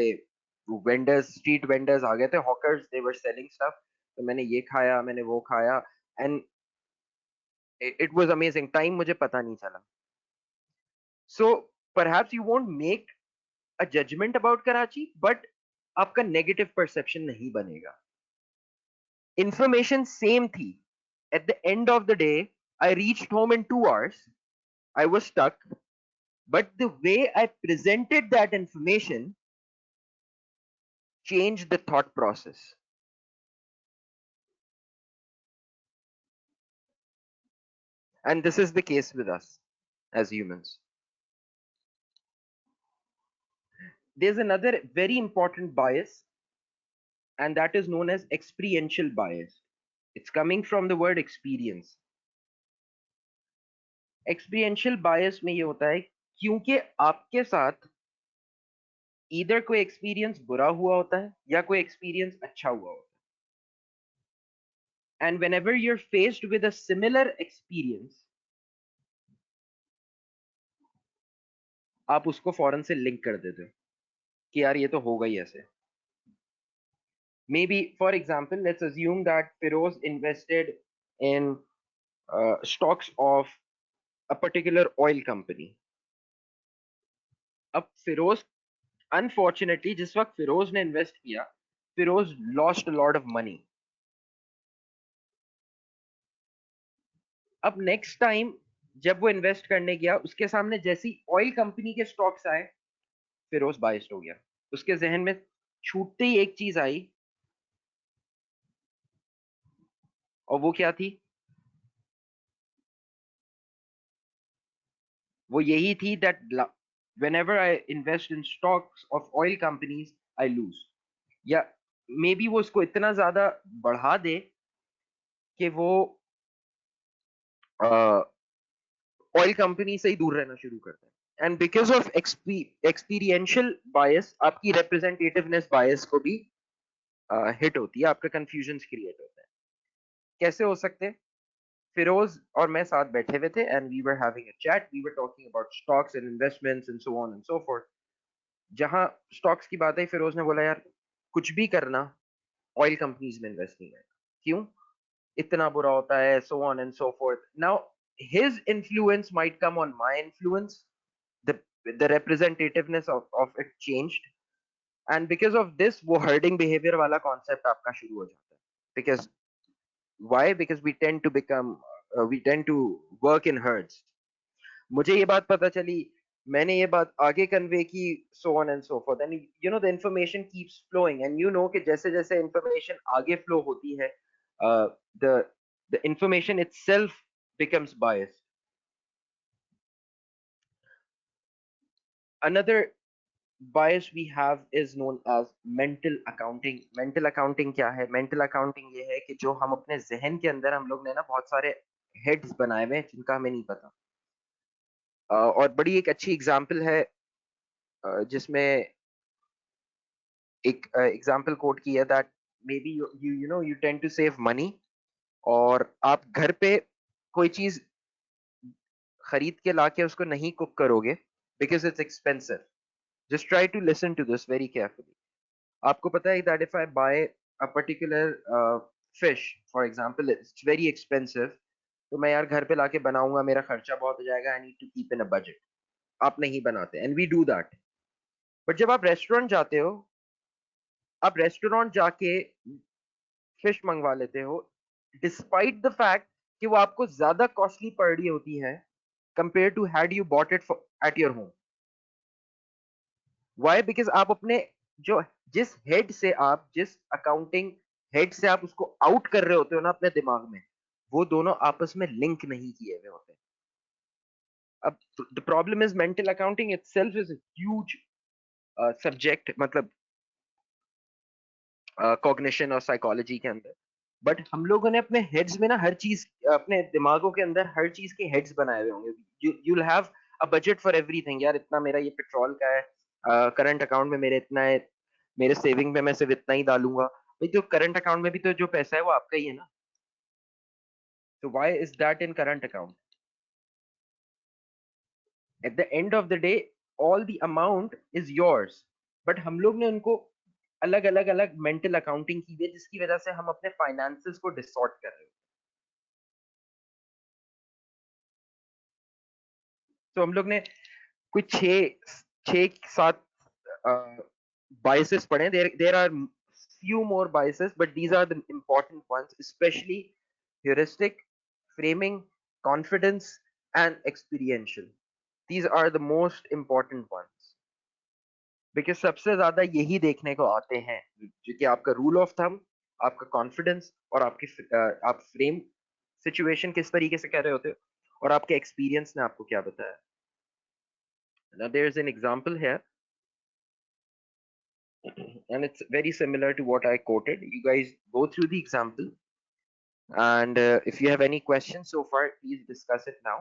[SPEAKER 2] वेंडर्स, स्ट्रीट वेंडर्स आ गए थे, hawkers, they were selling stuff. तो मैंने ये खाया, मैंने वो खाया, and it was amazing. Time मुझे पता नहीं चला. So perhaps you won't make a judgement about Karachi, but आपका नेगेटिव परसेप्शन नहीं बनेगा. इंफॉर्मेशन सेम थी. At the end of the day I reached home in 2 hours. I was stuck, but the way I presented that information changed the thought process. And this is the case with us as humans. There's another very important bias, and that is known as experiential bias. It's coming from the word experience. Experiential bias में ये होता है क्योंकि आपके साथ either कोई experience बुरा हुआ होता है या कोई experience अच्छा हुआ होता है. And whenever you're faced with a similar experience, आप उसको फौरन से लिंक कर देते हो कि यार ये तो होगा ही ऐसे. Maybe, for example, let's assume that Feroz invested in stocks of a particular oil company. अब Feroz, unfortunately, जिस वक्त Feroz ने invest किया, Feroz lost a lot of money. अब नेक्स्ट टाइम जब वो इन्वेस्ट करने गया, उसके सामने जैसी ऑयल कंपनी के स्टॉक्स आए, फिरोज बाइस्ड हो गया। उसके जहन में छूटते ही एक चीज आई, और वो क्या थी? वो यही थी that whenever I invest in stocks of oil companies, I lose. या मे बी वो उसको इतना ज्यादा बढ़ा दे कि वो ऑयल कंपनी से ही दूर रहना शुरू करते हैं। एंड बिकॉज ऑफ एक्सपीरियंशियल बायस, आपकी रिप्रेजेंटेटिवनेस बायस को भी हिट होती है, आपका कंफ्यूजन क्रिएट होता है। कैसे हो सकते हैं? फिरोज और मैं साथ बैठे हुए थे and we were having a chat, we were talking about stocks and investments and so on and so forth. जहां स्टॉक्स की बात आई, फिरोज ने बोला यार कुछ भी करना, ऑयल कंपनीज में इन्वेस्ट नहीं करना, क्यों? इतना बुरा होता है, so on and so forth. Now his influence might come on my influence. the the representativeness of it changed, and because of this वो herding behavior वाला concept आपका शुरू हो जाता है। Because why? Because we tend to work in herds. मुझे ये बात पता चली, मैंने ये बात आगे कन्वे की, so on and so forth, and you know the information keeps flowing, and you know कि जैसे जैसे information आगे flow होती है, uh, the the information itself becomes biased. Another bias we have is known as mental accounting. Mental accounting क्या है? Mental accounting ये है कि जो हम अपने जहन के अंदर, हम लोग ने ना बहुत सारे heads बनाए हुए हैं जिनका हमें नहीं पता। और बड़ी एक अच्छी एग्जांपल है जिसमें एक एग्जांपल कोट की है that may be you know you tend to save money, और आप घर पे कोई चीज खरीद के लाके उसको नहीं कुक करोगे because it's expensive. Just try to listen to this very carefully. आपको पता है that if I buy a particular fish for example, it's very expensive, तो मैं यार घर पे लाके बनाऊंगा, मेरा खर्चा बहुत हो जाएगा, I need to keep in a budget. आप नहीं बनाते, and we do that. But जब आप रेस्टोरेंट जाते हो, आप रेस्टोरेंट जाके फिश मंगवा लेते हो, डिस्पाइट द फैक्ट कि वो आपको ज्यादा कॉस्टली पड़ रही होती है compare to had you bought it at your home. Why? Because आप अपने जो जिस हेड से आप जिस अकाउंटिंग हेड से आप उसको आउट कर रहे होते हो ना अपने दिमाग में, वो दोनों आपस में लिंक नहीं किए हुए होते। अब the problem is mental accounting itself is a huge subject, मतलब कॉग्निशन और साइकोलॉजी के अंदर। बट हम लोगों ने अपने हेड्स में ना हर चीज, अपने दिमागों के अंदर हर चीज के हेड्स बनाए हुए होंगे। You will have a budget for everything. यार इतना मेरा ये पेट्रोल का है, करंट अकाउंट में मेरे इतना है, मेरे सेविंग में मैं सिर्फ इतना ही डालूंगा। भाई तो करंट अकाउंट में भी तो जो पैसा है वो आपका ही है ना, तो why is that in current account? Eight the end of the day all the amount is yours, but हम लोग ने उनको अलग अलग अलग मेंटल अकाउंटिंग की है, जिसकी वजह से हम अपने फाइनेंसेस को डिसऑर्ट कर रहे हैं। तो हम लोग ने कोई छह सात biases पढ़े। There are few more biases, but these are the important ones, especially heuristic, framing, confidence, and experiential. These are the most important ones, because सबसे ज्यादा यही देखने को आते हैं, जो कि आपका रूल ऑफ थंब, आपका कॉन्फिडेंस, और आपकी आप फ्रेम सिचुएशन किस तरीके से कर रहे होते हो, और आपके एक्सपीरियंस ने आपको क्या बताया। Now there is an example here, and it's very similar to what I quoted. You guys go through the example, and if you have any questions so far, please discuss it now,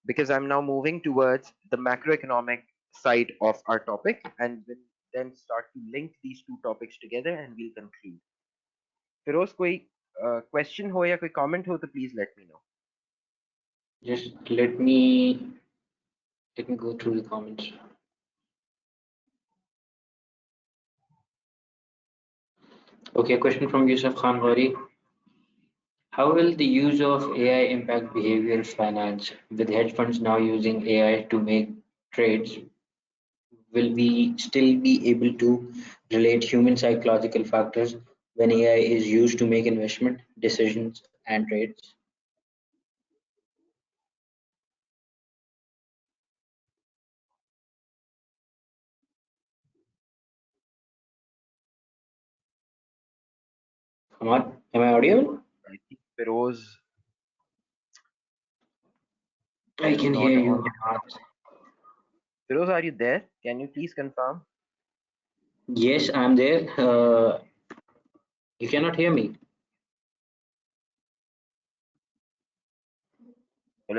[SPEAKER 2] because I'm now moving towards the macroeconomic side of our topic, and we'll then start to link these two topics together, and we'll conclude. Firoz, कोई question हो या कोई comment हो तो please let me know.
[SPEAKER 1] Just let me go through the comments. Okay, a question from Yusuf Khan Ghori. How will the use of AI impact behavioral finance? With hedge funds now using AI to make trades, will we still be able to relate human psychological factors when AI is used to make investment decisions and trades? Hamad, am I audible?
[SPEAKER 2] I think Feroz
[SPEAKER 1] I
[SPEAKER 2] is
[SPEAKER 1] can
[SPEAKER 2] not
[SPEAKER 1] hear
[SPEAKER 2] on.
[SPEAKER 1] you, Hamad.
[SPEAKER 2] Feroz, are you there? Can you please confirm?
[SPEAKER 1] Yes, I'm there. You cannot hear me.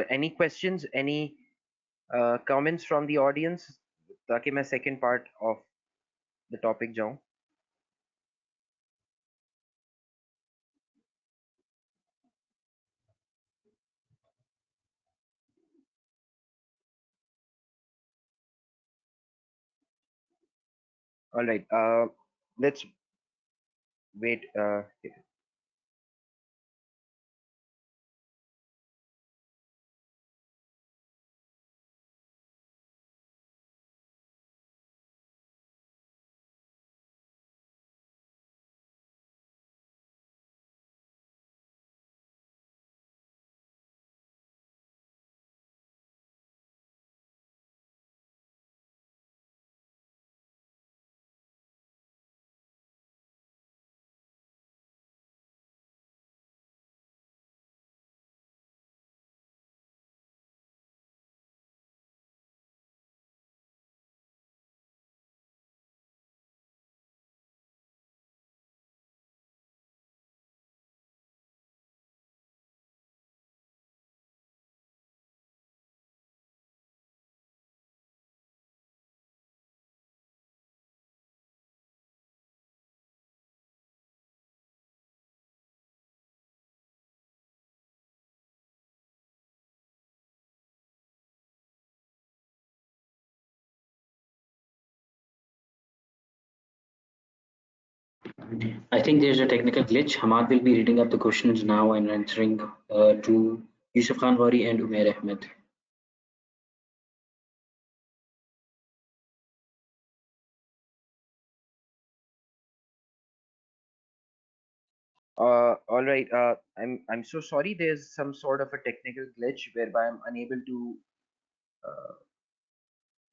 [SPEAKER 2] Any questions? Any comments from the audience? ताकि मैं second part of the topic जाऊं. All right. Let's wait.
[SPEAKER 1] I think there's a technical glitch. Hamad will be reading up the questions now and answering to Yusuf Khan Ghori and Umair Ahmed.
[SPEAKER 2] All right. I'm so sorry. There's some sort of a technical glitch whereby I'm unable to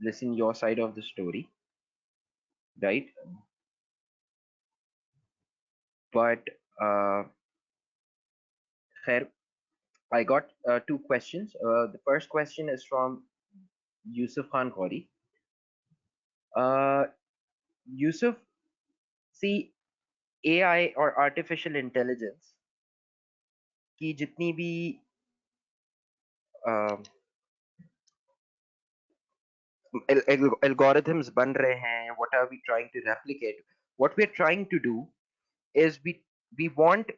[SPEAKER 2] listen your side of the story, right? But khair, I got two questions. The first question is from Yusuf Khan Ghori. Yusuf, see, AI or artificial intelligence की जितनी भी algorithms बन रहे हैं, what are we trying to replicate? What we're trying to do is we want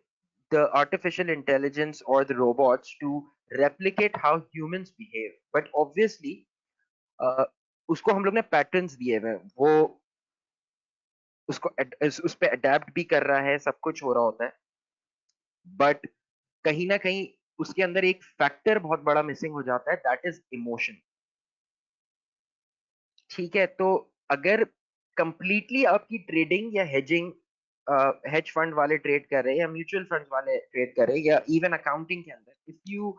[SPEAKER 2] the artificial intelligence or the robots to replicate how humans behave. But obviously, उसको हम लोग ने patterns दिए हुए हैं, वो उसको उस पे adapt भी कर रहा है, सब कुछ हो रहा होता है. But कहीं ना कहीं उसके अंदर एक फैक्टर बहुत बड़ा मिसिंग हो जाता है, दैट इज इमोशन. ठीक है, तो अगर कंप्लीटली आपकी ट्रेडिंग या हेजिंग हेज फंड वाले ट्रेड कर रहे हैं या म्यूचुअल फंड वाले ट्रेड कर रहे हैं या इवन अकाउंटिंग के अंदर, if you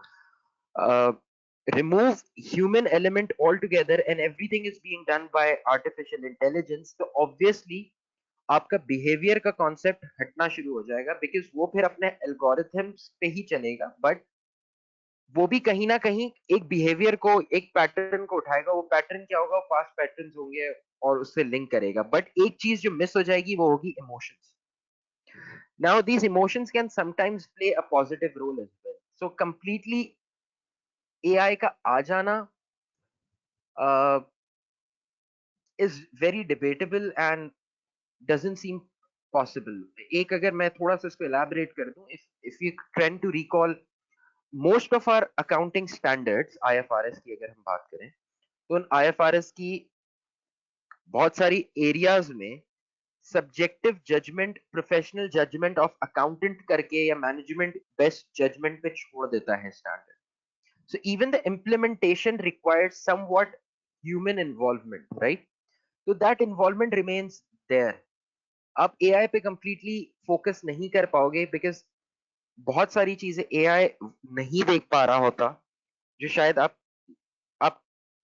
[SPEAKER 2] remove human element altogether and everything is being done by artificial intelligence, तो obviously आपका बिहेवियर का कॉन्सेप्ट हटना शुरू हो जाएगा, बिकॉज वो फिर अपने एल्गोरिथम्स पे ही चलेगा. बट वो भी कहीं ना कहीं एक बिहेवियर को, एक पैटर्न को उठाएगा. वो पैटर्न क्या होगा? पास्ट पैटर्न्स होंगे और उससे लिंक करेगा. बट एक चीज जो मिस हो जाएगी वो होगी emotions. Now these emotions can sometimes play a positive role as well. So completely AI का आ जाना is very debatable and doesn't seem possible. एक अगर मैं थोड़ा सा इसको एलैबोरेट कर दूं, if you tried to recall most of our accounting standards, IFRS की अगर हम बात करें, तो उन आईएफआरएस की बहुत सारी एरियाज में subjective judgement, professional judgement of accountant करके या मैनेजमेंट बेस्ट जजमेंट पे छोड़ देता है standard. So even the implementation requires somewhat human involvement, right? तो दैट इन्वॉल्वमेंट रिमेन्स देयर. आप एआई पे कंप्लीटली फोकस नहीं कर पाओगे, बिकॉज बहुत सारी चीजें एआई नहीं देख पा रहा होता जो शायद आप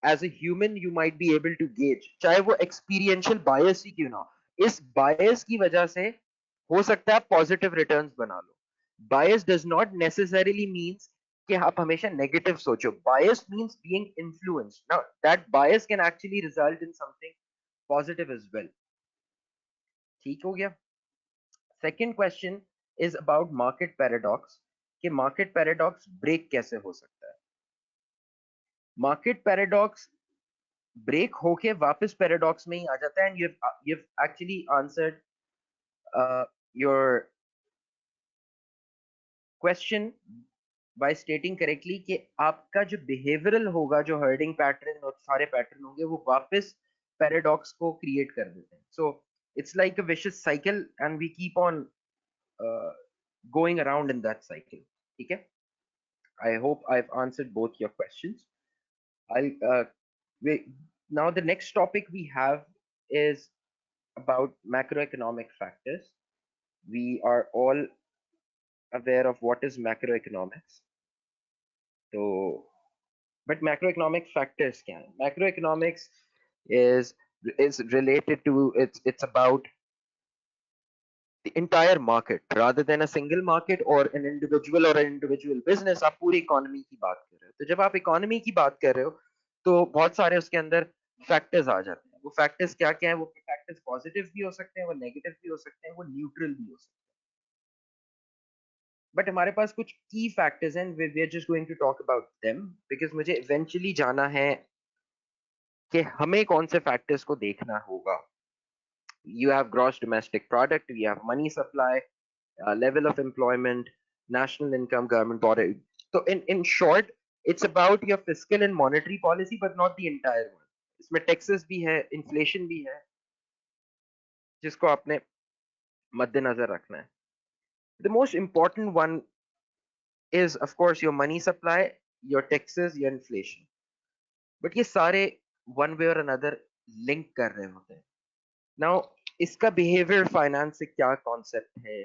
[SPEAKER 2] as a human you might be able to gauge, चाहे वो एक्सपीरियंशियल बायस ही क्यों ना हो. इस बायस की वजह से हो सकता है आप पॉजिटिव रिटर्न्स बना लो. Bias does not necessarily means कि आप हमेशा नेगेटिव सोचो. Bias means being influenced. Now that bias can actually result in something positive as well. ठीक हो गया. Second question is about market paradox कि मार्केट पैराडॉक्स ब्रेक कैसे हो सकता है. मार्केट पैराडॉक्स ब्रेक होके वापस पैराडॉक्स में ही आ जाता है. And you've actually answered your question by stating correctly कि आपका जो बिहेवियरल होगा, जो हर्डिंग पैटर्न और सारे पैटर्न होंगे, वो वापस पैराडॉक्स को क्रिएट कर देते हैं. So it's like a vicious cycle and we keep on going around in that cycle. ठीक है. I hope I've answered both your questions. I'll wait. Now the next topic we have is about macroeconomic factors. We are all aware of what is macroeconomics. So, but macroeconomic factors क्या है? Macroeconomics is related to it's about the entire market rather than a single market or an individual business. आप पूरी economy की बात कर रहे हो. तो जब आप इकोनॉमी की बात कर रहे हो तो बहुत सारे उसके अंदर फैक्टर्स आ जाते हैं. वो फैक्टर्स क्या क्या है? वो फैक्टर्स पॉजिटिव भी हो सकते हैं, वो नेगेटिव भी हो सकते हैं, वो न्यूट्रल भी हो सकते हैं. बट हमारे पास कुछ की फैक्टर्स हैं. We are just going to talk about them because मुझे इवेंचुअली जाना है कि हमें कौन से फैक्टर्स को देखना होगा. You have gross domestic product, we have money supply, level of employment, national income, government borrowing. So in short, it's about your fiscal and monetary policy, but not the entire one. इसमें taxes भी है, inflation भी है, जिसको आपने मद्देनजर रखना है. The most important one is of course your money supply, your taxes, your inflation. But ये सारे one way or another link कर रहे होते हैं. Now इसका behavior finance से क्या concept है?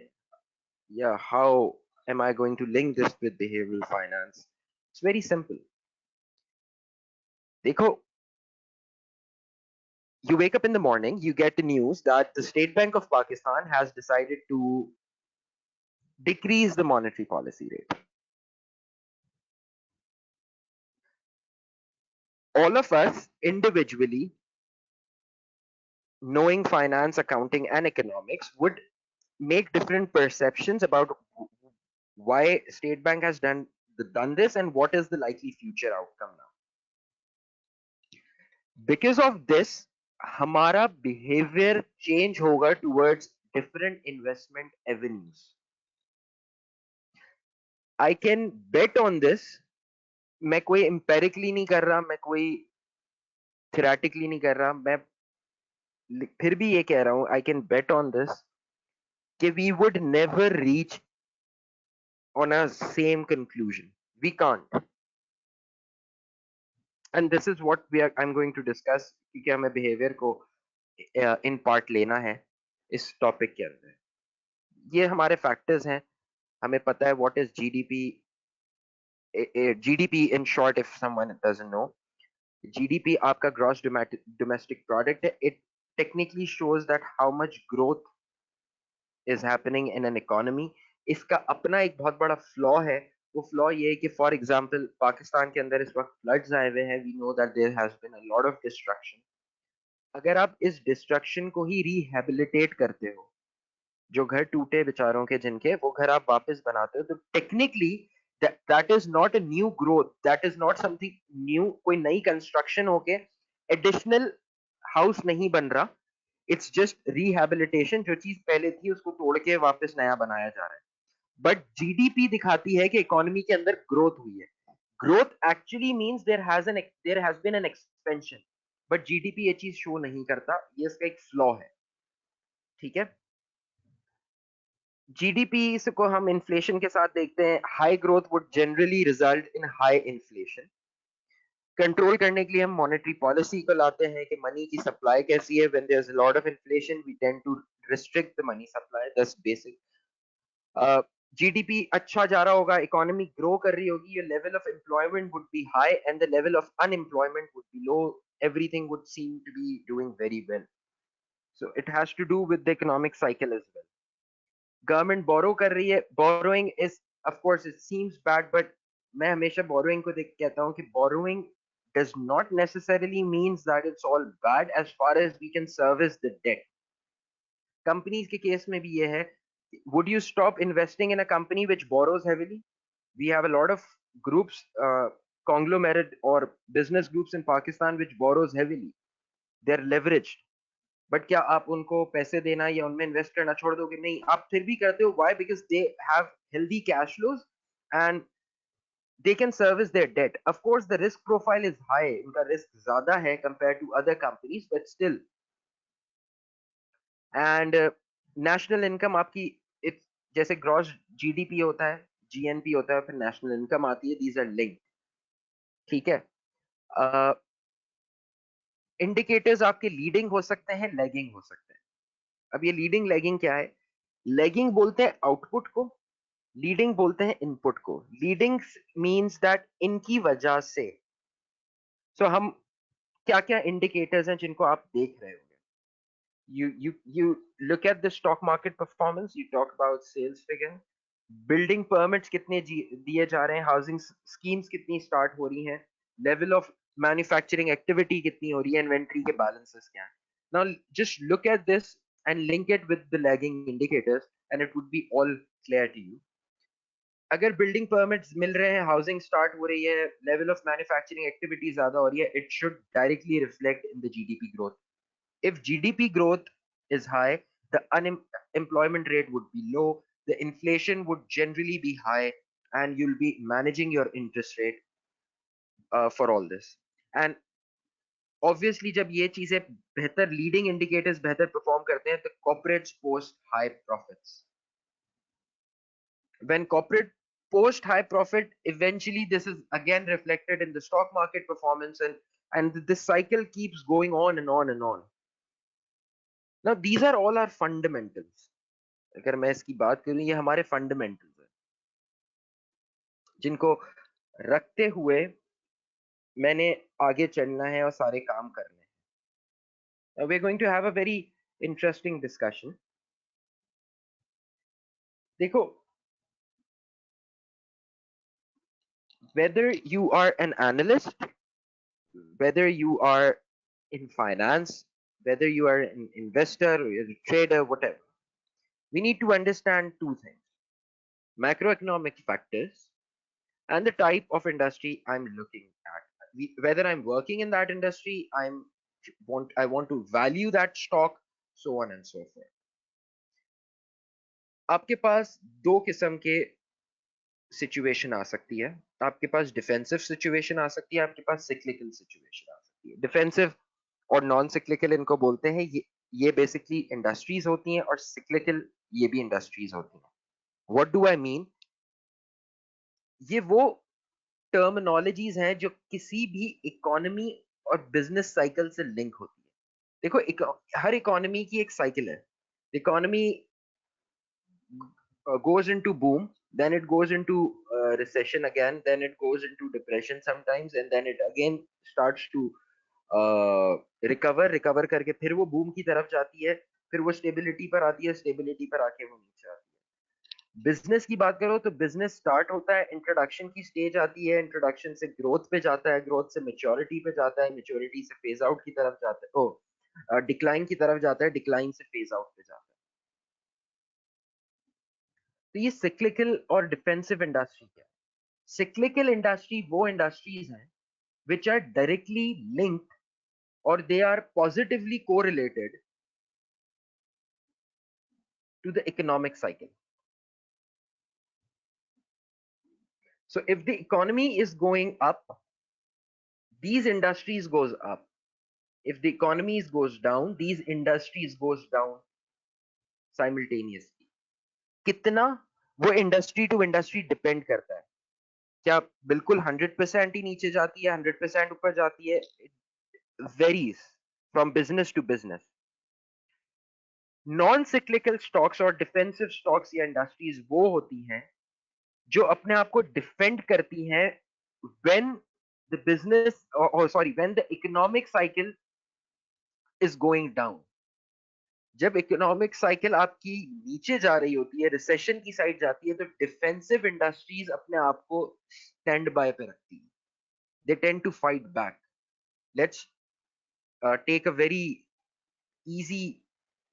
[SPEAKER 2] Yeah, how am I going to link this with behavioral finance? It's very simple. Dekho, you wake up in the morning, you get the news that the State Bank of Pakistan has decided to decrease the monetary policy rate. All of us individually, knowing finance, accounting, and economics, would make different perceptions about why State Bank has done this and what is the likely future outcome now. Because of this, हमारा behavior change होगा towards different investment avenues. I can bet on this. मैं कोई empirically नहीं कर रहा, मैं कोई theoretically नहीं कर रहा, मैं फिर भी ये कह रहा हूँ, I can bet on this कि we would never reach on a same conclusion. We can't. And this is what I'm going to discuss क्योंकि हमें behavior को in part लेना है इस topic के अंदर. ये हमारे factors हैं. हमें पता है what is GDP. GDP in short, if someone doesn't know, GDP आपका gross domestic product है. It technically shows that how much growth is happening in an economy. इसका अपना एक बहुत बड़ा flaw है. वो flaw ये है कि for example पाकिस्तान के अंदर इस वक्त floods आए हुए हैं. We know that there has been a lot of destruction. अगर आप इस destruction को ही rehabilitate करते हो, जो घर टूटे बेचारों के जिनके, वो घर आप वापस बनाते हो, तो technically that is not a new growth, that is not something new. कोई नई कंस्ट्रक्शन होके एडिशनल हाउस नहीं बन रहा. It's just rehabilitation. जो चीज पहले थी उसको तोड़ के वापस नया बनाया जा रहा है. बट जीडीपी दिखाती है कि इकोनॉमी के अंदर ग्रोथ हुई है. Growth actually means there has been an expansion. But GDP ये चीज शो नहीं करता. ये इसका एक फ्लॉ है. ठीक है. जीडीपी को हम इन्फ्लेशन के साथ देखते हैं. High growth would generally result in high inflation. Control करने के लिए हम मॉनेटरी पॉलिसी को लाते हैं कि मनी की सप्लाई कैसी है. When there is a lot of inflation we tend to restrict the money supply. That's basic. GDP अच्छा जा रहा होगा, इकोनॉमी ग्रो कर रही होगी, your level of employment would be high and the level of unemployment would be low. Everything would seem to be doing very well. So it has to do with the economic cycle as well. Government borrow कर रही है, borrowing is of course it seems bad, but मैं हमेशा borrowing को देख कहता हूं कि borrowing does not necessarily means that it's all bad as far as we can service the debt. Companies के केस में भी ये है, would you stop investing in a company which borrows heavily? We have a lot of groups, conglomerate or business groups in Pakistan which borrows heavily. They're leveraged. But क्या आप उनको पैसे देना या उनमें इन्वेस्ट करना छोड़ दोगे? नहीं, आप फिर भी करते हो. Why? Because they have healthy cash flows and they can service their debt. Of course, the risk profile is high. उनका risk ज्यादा है compared to other companies, but still. And national income आपकी it's जैसे gross GDP होता है, GNP होता है, फिर national income आती है. These are linked. ठीक है. इंडिकेटर्स आपके लीडिंग हो सकते हैं, लैगिंग हो सकते हैं. अब ये लीडिंग लैगिंग क्या है? लैगिंग बोलते हैं आउटपुट को, लीडिंग बोलते हैं इनपुट को. लीडिंग मींस दैट इनकी वजह से. सो हम क्या क्या इंडिकेटर्स हैं जिनको आप देख रहे होंगे? you look at the stock market performance, you talk about sales figure, building permits कितने दिए जा रहे हैं, हाउसिंग स्कीम्स कितनी स्टार्ट हो रही हैं, लेवल ऑफ मैन्युफैक्चरिंग एक्टिविटी कितनी हो रही है, इन्वेंट्री के बैलेंसेस क्या हैं. Now just look at this and link it with the lagging indicators and it would be all clear to you. अगर बिल्डिंग परमिट्स मिल रहे हैं, हाउसिंग स्टार्ट हो रही है, लेवल ऑफ मैन्युफैक्चरिंग एक्टिविटी ज्यादा हो रही है, it should directly reflect in the GDP growth. If GDP growth is high, the unemployment rate would be low, the inflation would generally be high, and you'll be managing your interest rate for all this. And obviously, जब ये चीजें बेहतर leading indicators बेहतर perform करते हैं, तो corporates post high profits. When corporate post high profit, eventually this is again reflected in the stock market performance, and this cycle keeps going on and on and on. Now these are all our fundamentals. अगर मैं इसकी बात करूं, ये हमारे fundamentals हैं जिनको रखते हुए मैंने आगे चलना है और सारे काम करने हैं. We are going to have a very interesting discussion. देखो, whether you are an analyst, whether you are in finance, whether you are an investor or a trader, whatever, we need to understand two things: macroeconomic factors and the type of industry I'm looking at. Whether I'm working in that industry, I want to value that stock, so on and so forth. आपके पास दो किस्म के situation आ सकती है. आपके पास defensive situation आ सकती है, आपके पास सिक्लिकल सिचुएशन आ सकती है. डिफेंसिव और नॉन सिक्लिकल इनको बोलते हैं. ये बेसिकली इंडस्ट्रीज होती हैं, और सिक्लिकल ये भी इंडस्ट्रीज होती हैं. What do I mean? ये वो टर्मिनोलॉजीज हैं जो किसी भी इकोनॉमी और बिजनेस साइकिल से लिंक होती है. देखो, हर इकोनॉमी की एक साइकिल है. Economy goes into boom, then it goes into recession again, then it goes into depression sometimes, and then it again starts to recover करके फिर वो boom की तरफ जाती है, फिर वो स्टेबिलिटी पर आती है, स्टेबिलिटी पर आके वो नीचे आती है. बिजनेस की बात करो तो बिजनेस स्टार्ट होता है, इंट्रोडक्शन की स्टेज आती है, इंट्रोडक्शन से ग्रोथ पे जाता है, ग्रोथ से मेच्योरिटी पे जाता है, मेच्योरिटी से फेज आउट की तरफ जाता है, डिक्लाइन की तरफ जाता है, डिक्लाइन से फेज आउट पे जाता है. तो ये सिक्लिकल और डिफेंसिव इंडस्ट्री क्या है? सिक्लिकल इंडस्ट्री वो इंडस्ट्रीज हैं which are directly linked or they are positively correlated to the economic cycle. So if the economy is going up, these industries goes up. If the economy goes down, these industries goes down simultaneously. कितना वो industry to industry depend करता है. क्या बिल्कुल 100% ही नीचे जाती है, 100% ऊपर जाती है? Varies from business to business. Non cyclical stocks और डिफेंसिव स्टॉक्स या इंडस्ट्रीज वो होती हैं जो अपने आप को डिफेंड करती हैं when the business when the economic cycle is going down. जब इकोनॉमिक साइकिल आपकी नीचे जा रही होती है, रिसेशन की साइड जाती है, तो डिफेंसिव इंडस्ट्रीज अपने आप को स्टैंड बाय पे रखती है. They tend to fight back. Let's take a very easy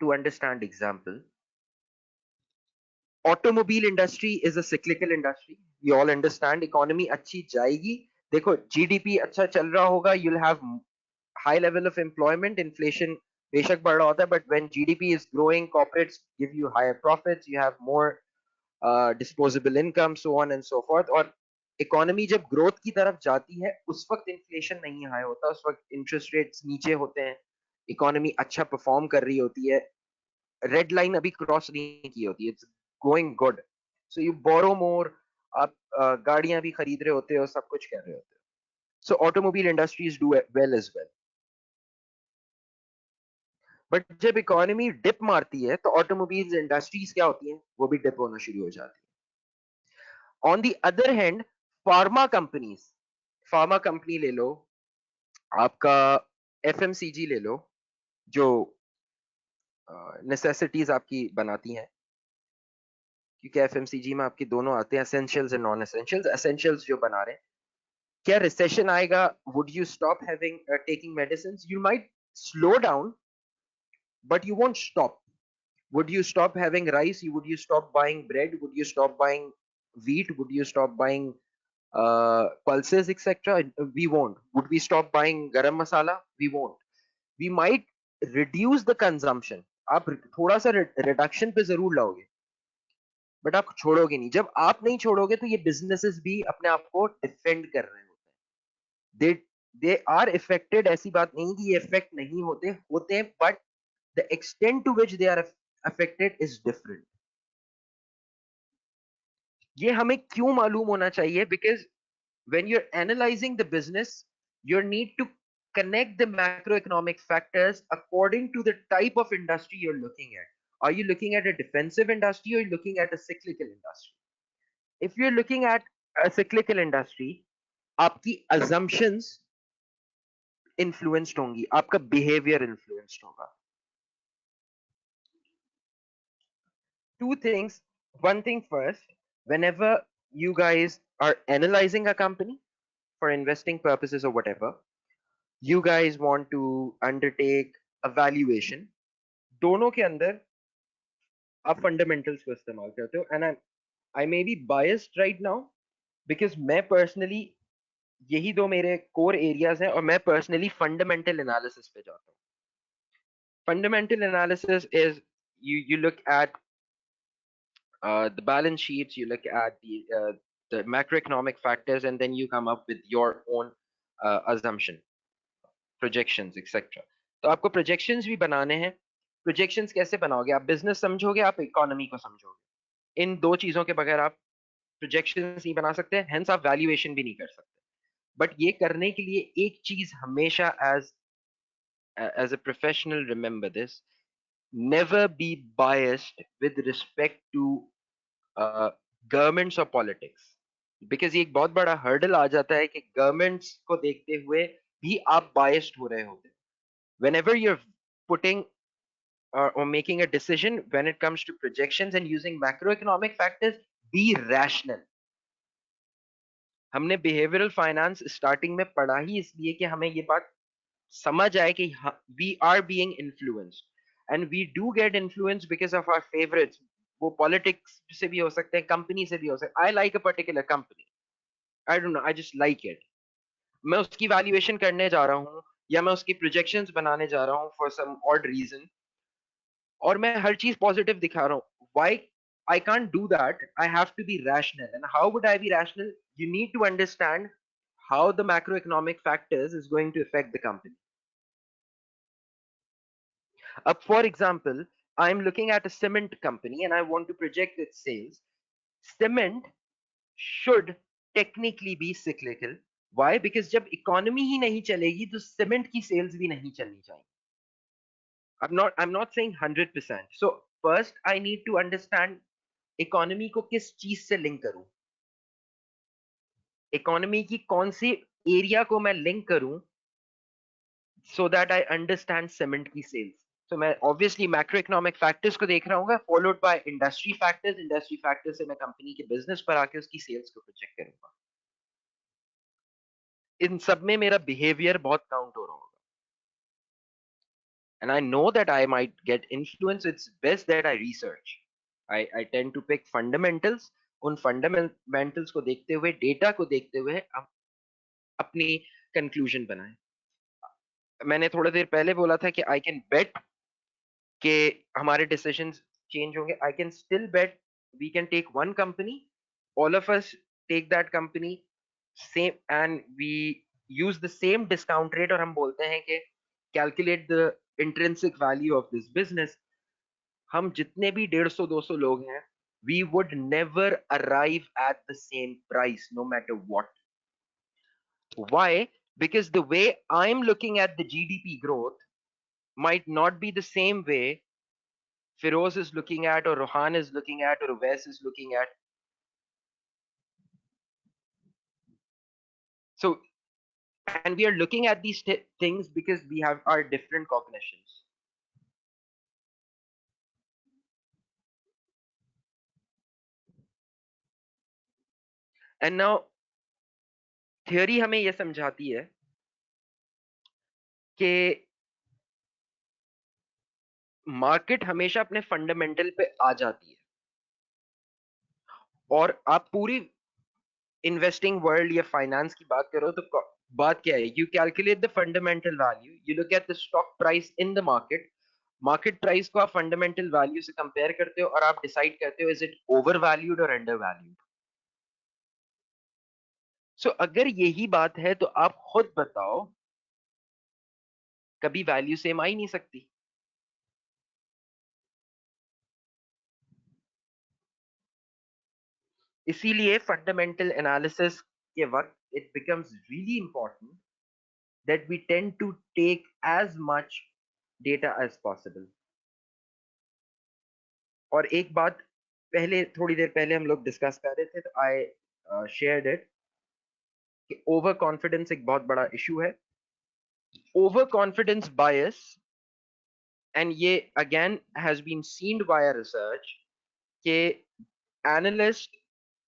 [SPEAKER 2] to understand example. Automobile industry is a cyclical industry. We all understand economy अच्छी जाएगी. देखो GDP अच्छा चल रहा होगा, you'll have high level of employment, inflation बेशक बढ़ रहा होता है, but when GDP is growing, corporates give you higher profits, you have more disposable income, so on and so forth. और इकोनॉमी जब ग्रोथ की तरफ जाती है, उस वक्त इन्फ्लेशन नहीं हाई होता, उस वक्त इंटरेस्ट रेट्स नीचे होते हैं, इकोनॉमी अच्छा परफॉर्म कर रही होती है, रेड लाइन अभी क्रॉस नहीं की होती है, it's going good, so you borrow more, आप गाड़ियां भी खरीद रहे होते हो, सब कुछ कर रहे होते हो. So automobile industries do well as well. But जब इकोनॉमी डिप मारती है, तो ऑटोमोबाइल इंडस्ट्रीज क्या होती हैं, वो भी डिप होना शुरू हो जाती है. On the other hand, pharma companies, pharma company ले लो, आपका एफएमसीजी ले लो, जो नेसेसिटीज आपकी बनाती हैं, क्योंकि एफएमसीजी में आपके दोनों आते हैं, essentials and non essentials. Essentials जो बना रहे हैं, क्या रिसेशन आएगा, would you stop having taking medicine? You might slow down, but you won't stop. Would you stop having rice? Would you stop buying bread? Would you stop buying wheat? Would you stop buying pulses, etc.? We won't. Would we stop buying garam masala? We won't. We might reduce the consumption. आप थोड़ा सा reduction पे जरूर लाओगे, but आप छोड़ोगे नहीं. जब आप नहीं छोड़ोगे, तो ये बिजनेसेस भी अपने आप को डिफेंड कर रहे होते हैं. They are affected. ऐसी बात नहीं कि ये इफेक्ट नहीं होते, होते हैं, but the extent to which they are affected is different. ये हमें क्यों मालूम होना चाहिए? Because when you're analyzing the business, you need to connect the macroeconomic factors according to the type of industry you're looking at. Are you looking at a defensive industry, or are you looking at a cyclical industry? If you're looking at a cyclical industry, आपकी assumptions influenced होंगी, आपका behavior influenced होगा. Two things. One thing first, whenever you guys are analyzing a company for investing purposes or whatever, you guys want to undertake a valuation. दोनों के अंदर आप fundamentals को इस्तेमाल करते हो. And I may be biased right now, because मैं personally, यही दो मेरे core areas हैं, और मैं personally fundamental analysis पे जाता हूँ. Fundamental analysis is you look at the balance sheets, you look at the macroeconomic factors, and then you come up with your own assumption, projections, etc. तो आपको projections भी बनाने हैं. Projections कैसे बनाओगे? आप business समझोगे, आप economy को समझोगे. इन दो चीजों के बगैर आप projections नहीं बना सकते, hence आप valuation भी नहीं कर सकते. But ये करने के लिए एक चीज हमेशा as a professional, remember this: never be biased with respect to governments और पॉलिटिक्स. बिकॉज ये एक बहुत बड़ा हर्डल आ जाता है कि गवर्नमेंट्स को देखते हुए भी आप बायस्ड हो रहे होते. whenever you're putting or making a decision when it comes to projections and using macroeconomic factors, be rational. हमने behavioral finance स्टार्टिंग में पढ़ा ही इसलिए कि हमें ये बात समझ आए कि we are being influenced, and we do get influenced because of our favorites. वो पॉलिटिक्स से भी हो सकते हैं, कंपनी से भी हो सकते हैं. I like a particular company, I don't know, I just like it. मैं उसकी वैल्यूएशन करने जा रहा हूँ, या मैं उसकी प्रोजेक्शंस बनाने जा रहा हूँ फॉर सम ऑड रीजन, और मैं हर चीज पॉजिटिव दिखा रहा हूँ. Why I can't do that? I have to be rational. And how would I be rational? You need to understand how the macroeconomic factors is going to affect the company. For example, I'm looking at a cement company and I want to project its sales. Cement should technically be cyclical. Why? Because जब economy ही नहीं चलेगी, तो cement की sales भी नहीं चलनी चाहिए. I'm not saying 100%. So first I need to understand economy को किस चीज से link करूं. Economy की कौन सी area को मैं link करूं, so that I understand cement की sales. तो मैं ऑब्वियसली मैक्रो इकोनॉमिक फैक्टर्स को देख रहा हूँ, followed by industry factors. Industry factors से मैं कंपनी के बिजनेस पर आके उसकी सेल्स को प्रोजेक्ट करूंगा। इन सब में मेरा बिहेवियर बहुत काउंट हो रहा होगा। And I know that I might get influence. It's best that I research. I tend to pick fundamentals. उन fundamentals को देखते हुए, डेटा को देखते हुए अपनी कंक्लूजन बनाए। मैंने थोड़ी देर पहले बोला था कि आई कैन बेट कि हमारे डिसीजंस चेंज होंगे। I can still bet we can take one company, all of us take that company same and we use the same discount rate, और हम बोलते हैं कि calculate the intrinsic value of this business. हम जितने भी 150-200 लोग हैं, we would never arrive at the same price no matter what. Why? Because the way I'm looking at the GDP growth might not be the same way Firoz is looking at, or Rohan is looking at, or Uwais is looking at. So, and we are looking at these things because we have our different cognitions. And now theory हमें ये समझाती है कि market हमेशा अपने fundamental पे आ जाती है, और आप पूरी इन्वेस्टिंग वर्ल्ड या फाइनेंस की बात करो तो बात क्या है? You calculate the fundamental value, you look at the stock price in the market, market price को आप फंडामेंटल वैल्यू से कंपेयर करते हो और आप डिसाइड करते हो इज इट ओवर वैल्यूड और अंडर वैल्यूड। सो अगर यही बात है तो आप खुद बताओ, कभी वैल्यू सेम आ ही नहीं सकती। इसीलिए फंडामेंटल एनालिसिस के वक्त it becomes really important that we tend to take as much data as possible. और एक बात पहले, थोड़ी देर पहले हम लोग डिस्कस कर रहे थे, तो आई शेयर्ड इट कि ओवर कॉन्फिडेंस एक बहुत बड़ा इशू है। ओवर कॉन्फिडेंस बायस, एंड ये again has been seened by research कि analyst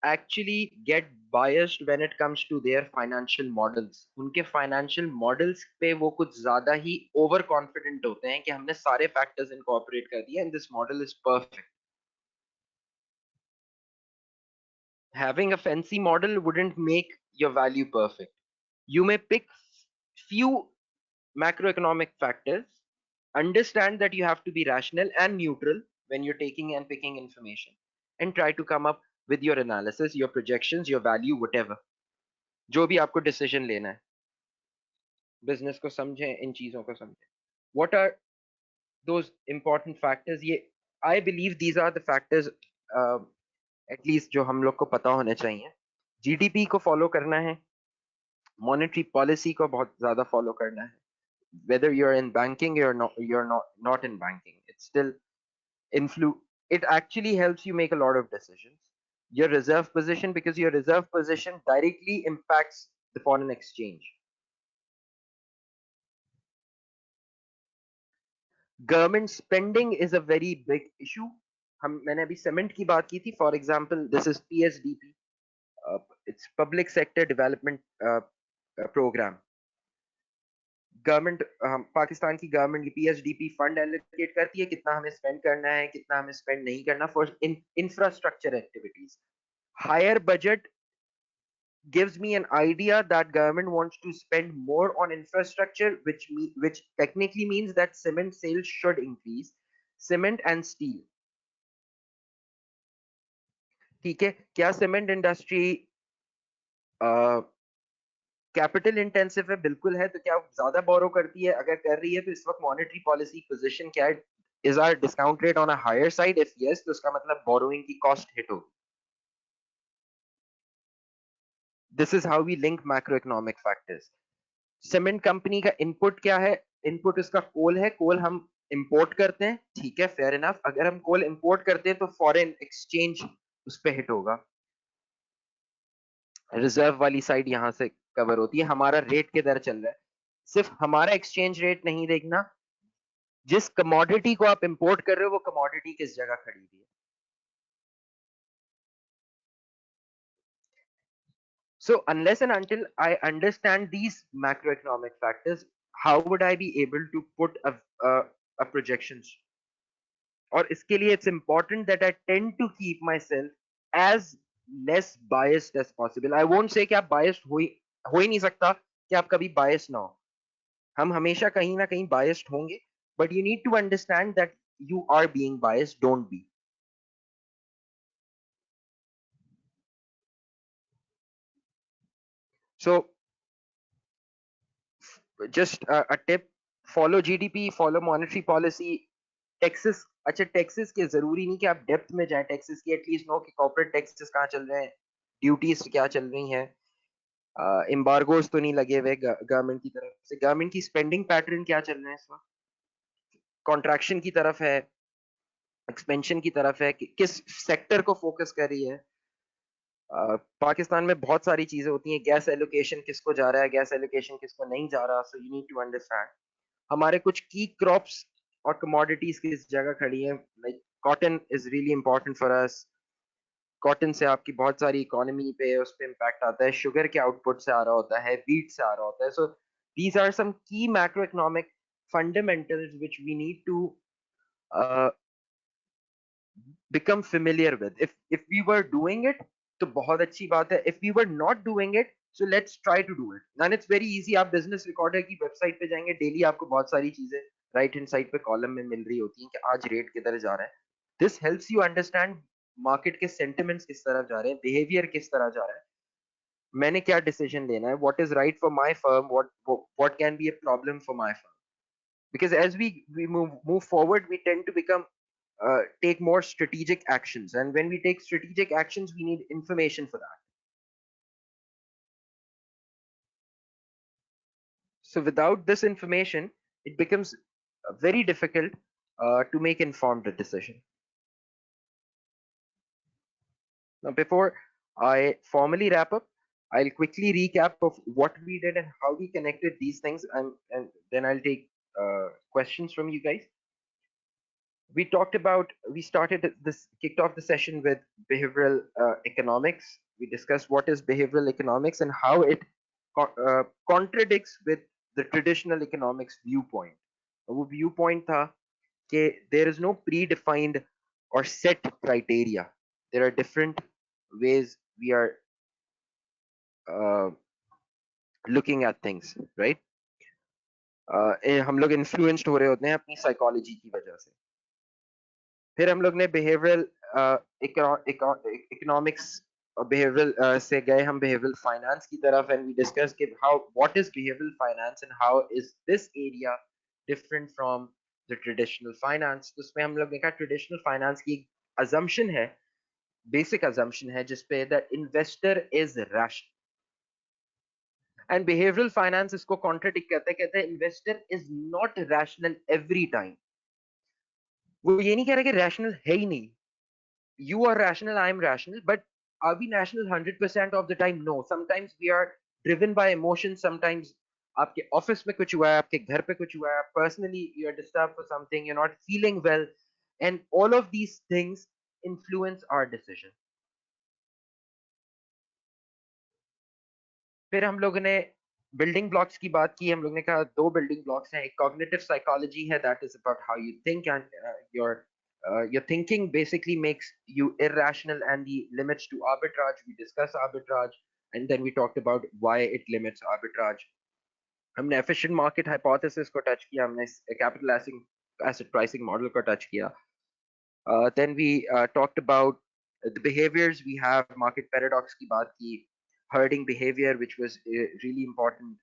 [SPEAKER 2] actually get biased when it comes to their financial models. उनके financial models पे वो कुछ ज्यादा ही over confident होते हैं कि हमने सारे factors incorporate कर दिए and this model is perfect. Having a fancy model wouldn't make your value perfect. You may pick few macroeconomic factors, understand that you have to be rational and neutral when you're taking and picking information, and try to come up with your analysis, your projections, your value, whatever. जो भी आपको decision लेना है, business को समझें, इन चीजों को समझें। What are those important factors? ये I believe these are the factors at least जो हम लोग को पता होने चाहिए। जीडीपी को फॉलो करना है, मॉनेटरी पॉलिसी को बहुत ज्यादा फॉलो करना है, whether you're in banking or you're not in banking, it still it actually helps you make a lot of decisions. Your reserve position, because your reserve position directly impacts the foreign exchange. Government spending is a very big issue. मैंने अभी cement की बात की थी, for example this is PSDP, it's public sector development program. Government, Pakistan की government की PSDP fund allocate करती है, कितना हमें स्पेंड करना है, कितना हमें स्पेंड नहीं करना for infrastructure activities. Higher budget gives me an idea that government wants to spend more on infrastructure, which technically means that cement sales should increase, cement and steel. ठीक है, क्या सीमेंट इंडस्ट्री कैपिटल इंटेंसिव है? बिल्कुल है। तो क्या ज्यादा बोरो करती है? अगर कर रही है तो इस वक्त मॉनेटरी पॉलिसी पोजीशन क्या है? Is our discount rate on a higher side? If yes, तो उसका मतलब बोरोइंग की कॉस्ट हिट होगी। This is how we link macro economic factors. Cement company का इनपुट क्या है? इनपुट इसका कोल है, कोल हम इंपोर्ट करते हैं, ठीक है, फेयर इनफ। अगर हम कोल इंपोर्ट करते हैं तो फॉरेन एक्सचेंज उस पर हिट होगा। रिजर्व वाली साइड यहां से कवर होती है। हमारा रेट किधर चल रहा है? सिर्फ हमारा एक्सचेंज रेट नहीं देखना, जिस कमोडिटी को आप इंपोर्ट कर रहे हो वो कमोडिटी किस जगह खड़ी हुई है. So unless and until I understand these macroeconomic factors, how would I be able to put a projections? Or इसके लिए it's important that I tend to keep myself as less biased as possible. I won't say कि आप biased हो ही नहीं सकता कि आप कभी biased ना हो. हम हमेशा कहीं ना कहीं biased होंगे, but you need to understand that you are being biased. Don't be. So just a tip: follow GDP, follow monetary policy. Taxes, अच्छा टैक्सेस के जरूरी नहीं कि आप डेप्थ में जाएं टैक्सेस की, एटलीस्ट नो कि कॉर्पोरेट टैक्सेस कहाँ चल रहे हैं, ड्यूटीज क्या चल रही हैं, एम्बार्गोज तो नहीं लगे हुए गवर्नमेंट की तरफ से, गवर्नमेंट की स्पेंडिंग पैटर्न क्या चल रहे हैं इस वक्त, कॉन्ट्रैक्शन की तरफ है, एक्सपेंशन की तरफ है, किस सेक्टर को फोकस कर रही है. पाकिस्तान में बहुत सारी चीजें होती हैं, गैस एलोकेशन किसको जा रहा है, गैस एलोकेशन किसको नहीं जा रहा, so you need to understand हमारे कुछ की क्रॉप्स और कमोडिटीज किस जगह खड़ी हैं. Like cotton is really important for us. Cotton से आपकी बहुत सारी इकोनॉमी पे उस पे इम्पैक्ट आता है, शुगर के आउटपुट से आ रहा होता है, व्हीट से आ रहा होता है. So these are some key macro economic fundamentals which we need to become familiar with. If we were doing it तो बहुत अच्छी बात है. If we were not doing it, so let's try to do it. And it's very easy. आप business recorder की website पे जाएंगे, daily आपको बहुत सारी चीजें राइट हैंड साइड पे कॉलम में मिल रही होती हैं कि आज रेट किधर जा रहा है. This helps you understand market के सेंटिमेंट्स किस तरफ जा रहे हैं, बिहेवियर किस तरह जा रहा है, मैंने क्या डिसीजन लेना है, what is right for my firm, what can be a problem for my firm. Because as we move forward, we tend to become take more strategic actions, and when we take strategic actions we need information for that. So without this information it becomes very difficult to make informed decision. Now before I formally wrap up, I'll quickly recap of what we did and how we connected these things, and then I'll take questions from you guys. We talked about, we started this, kicked off the session with behavioral economics. We discussed what is behavioral economics and how it contradicts with the traditional economics viewpoint. वो viewpoint था कि there is no predefined or set criteria. There are different ways we are looking at things, right? हम लोग influenced हो रहे होते हैं अपनी psychology की वजह से. फिर हम लोग ने बिहेवियरल इकोनॉमिक्स बिहेवियरल से गए हम बिहेवियरल फाइनेंस की तरफ, एंड वी डिस्कस कि how what is behavioural finance and how is this area different from the traditional finance. तो उसमें हम लोग ने कहा ट्रेडिशनल फाइनेंस की assumption है, बेसिक assumption है जिसपे the investor is rational, and behavioural finance इसको कॉन्ट्रडिक्ट करते हैं, कहते हैं investor is not rational every time. वो ये नहीं कह रहा कि रैशनल है ही नहीं. You are rational, I am rational, but are we rational 100% of the time? No. Sometimes we are driven by emotions. Sometimes आपके ऑफिस में कुछ हुआ है, आपके घर पे कुछ हुआ है, personally you're disturbed for something, you're not feeling well, and all of these things influence our decision. फिर हम लोगों ने बिल्डिंग ब्लॉक्स की बात की. हम लोग ने कहा दो बिल्डिंग ब्लॉक्स हैं. एक कॉग्निटिव साइकोलॉजी है, that is about how you think, and your thinking basically makes you irrational, and the limits to arbitrage, we discuss arbitrage, and then we talked about why it limits arbitrage. हमने efficient market hypothesis को touch किया, हमने capital asset pricing model को touch किया. Then we talked about the behaviors. We have market paradox की बात की, herding behavior which was really important.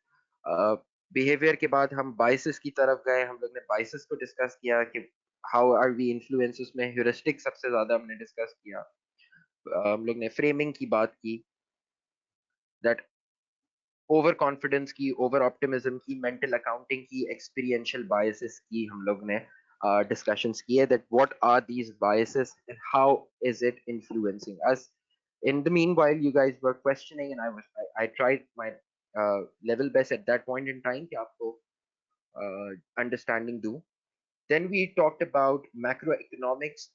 [SPEAKER 2] Behavior के बाद हम biases की तरफ गए. हम लोग ने biases को discuss किया कि how are we influenced, उसमें heuristic सबसे ज्यादा हमने discuss किया. हम लोग ने framing की बात की, that over confidence की, over optimism की, mental accounting की, experiential biases की हम लोग ने discussions किए, that what are these biases and how is it influencing us. In the meanwhile, you guys were questioning, and I tried my level best at that point in time कि आपको understanding do. Then we talked about macroeconomics.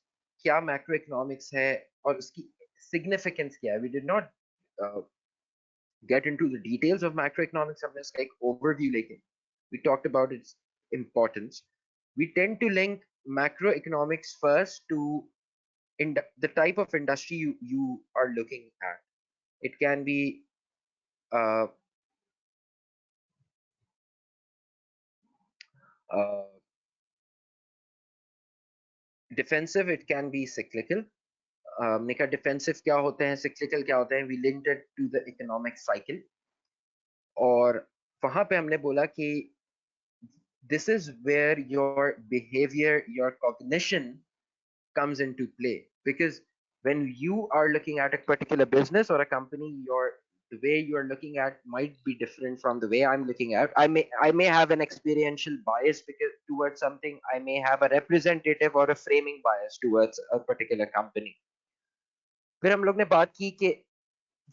[SPEAKER 2] क्या macroeconomics है और उसकी significance क्या है? We did not uh, get into the details of macroeconomics. हमने उसका एक overview लेके we talked about its importance. We tend to link macroeconomics first to the type of industry you are looking at. It can be uh, uh, defensive, it can be cyclical. हमने कहा defensive क्या होते हैं, cyclical क्या होते हैं, we linked it to the economic cycle. और वहां पे हमने बोला कि this is where your behavior, your cognition comes into play, because when you are looking at a particular business or a company, the way you are looking at might be different from the way I'm looking at. I may have an experiential bias because towards something. I may have a representative or a framing bias towards a particular company. फिर हम लोग ने बात की कि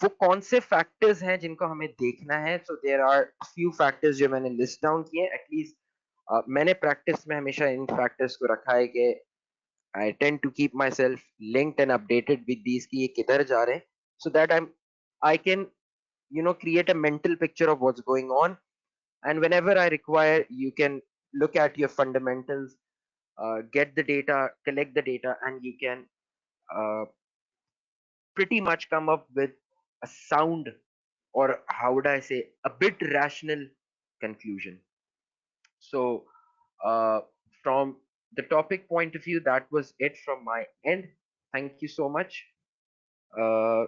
[SPEAKER 2] वो कौन से फैक्टर्स हैं जिनको हमें देखना है. So there are few factors जो मैंने लिस्ट डाउन किए. एटलीस्ट मैंने प्रैक्टिस में हमेशा इन फैक्टर्स को रखा है कि I tend to keep myself linked and updated with these कि ये किधर जा रहे हैं, so that I can create a mental picture of what's going on, and whenever I require, you can look at your fundamentals, get the data, collect the data, and you can uh, pretty much come up with a sound, or how would I say, a bit rational conclusion. So uh, from the topic point of view, that was it from my end. Thank you so much. uh,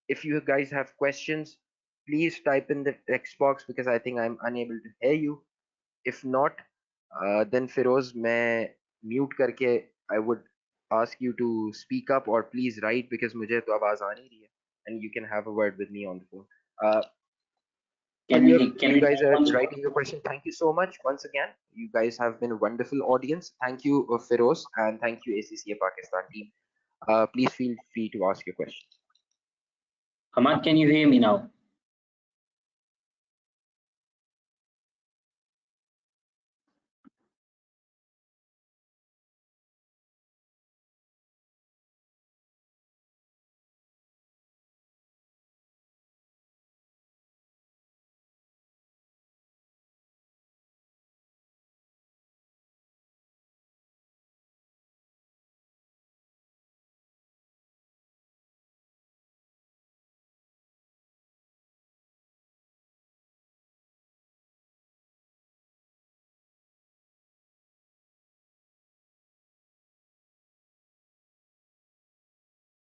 [SPEAKER 2] if you guys have questions, please type in the text box because I think I'm unable to hear you. If not, then Feroz, मैं mute करके I would ask you to speak up, or please write because मुझे तो आवाज आ नहीं रही है, and you can have a word with me on the phone.
[SPEAKER 1] Can we
[SPEAKER 2] You guys are
[SPEAKER 1] once more?
[SPEAKER 2] writing your question. Thank you so much once again. You guys have been a wonderful audience. Thank you, Feroz, and thank you, ACCA Pakistan team. Please feel free to ask your question.
[SPEAKER 1] Hamad, can you hear me now?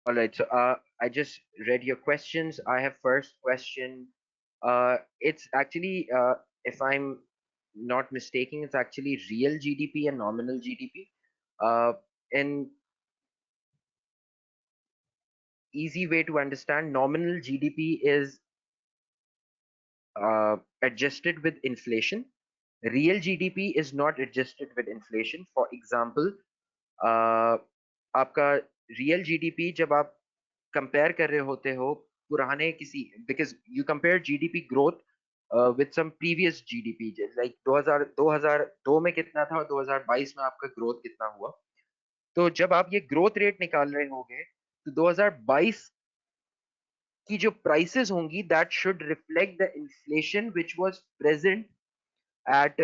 [SPEAKER 2] All right, so I just read your questions. I have first question. It's actually, if I'm not mistaken, it's actually real GDP and nominal GDP. In easy way to understand, nominal GDP is adjusted with inflation. Real GDP is not adjusted with inflation. For example, आपका real GDP जब आप compare कर रहे होते हो पुराने किसी, because you compare GDP growth with some previous GDP, like 2002 में कितना था और 2022 में आपका ग्रोथ कितना हुआ. तो जब आप ये ग्रोथ रेट निकाल रहे होंगे तो 2022 की जो प्राइसेस होंगी that should reflect the inflation which was present at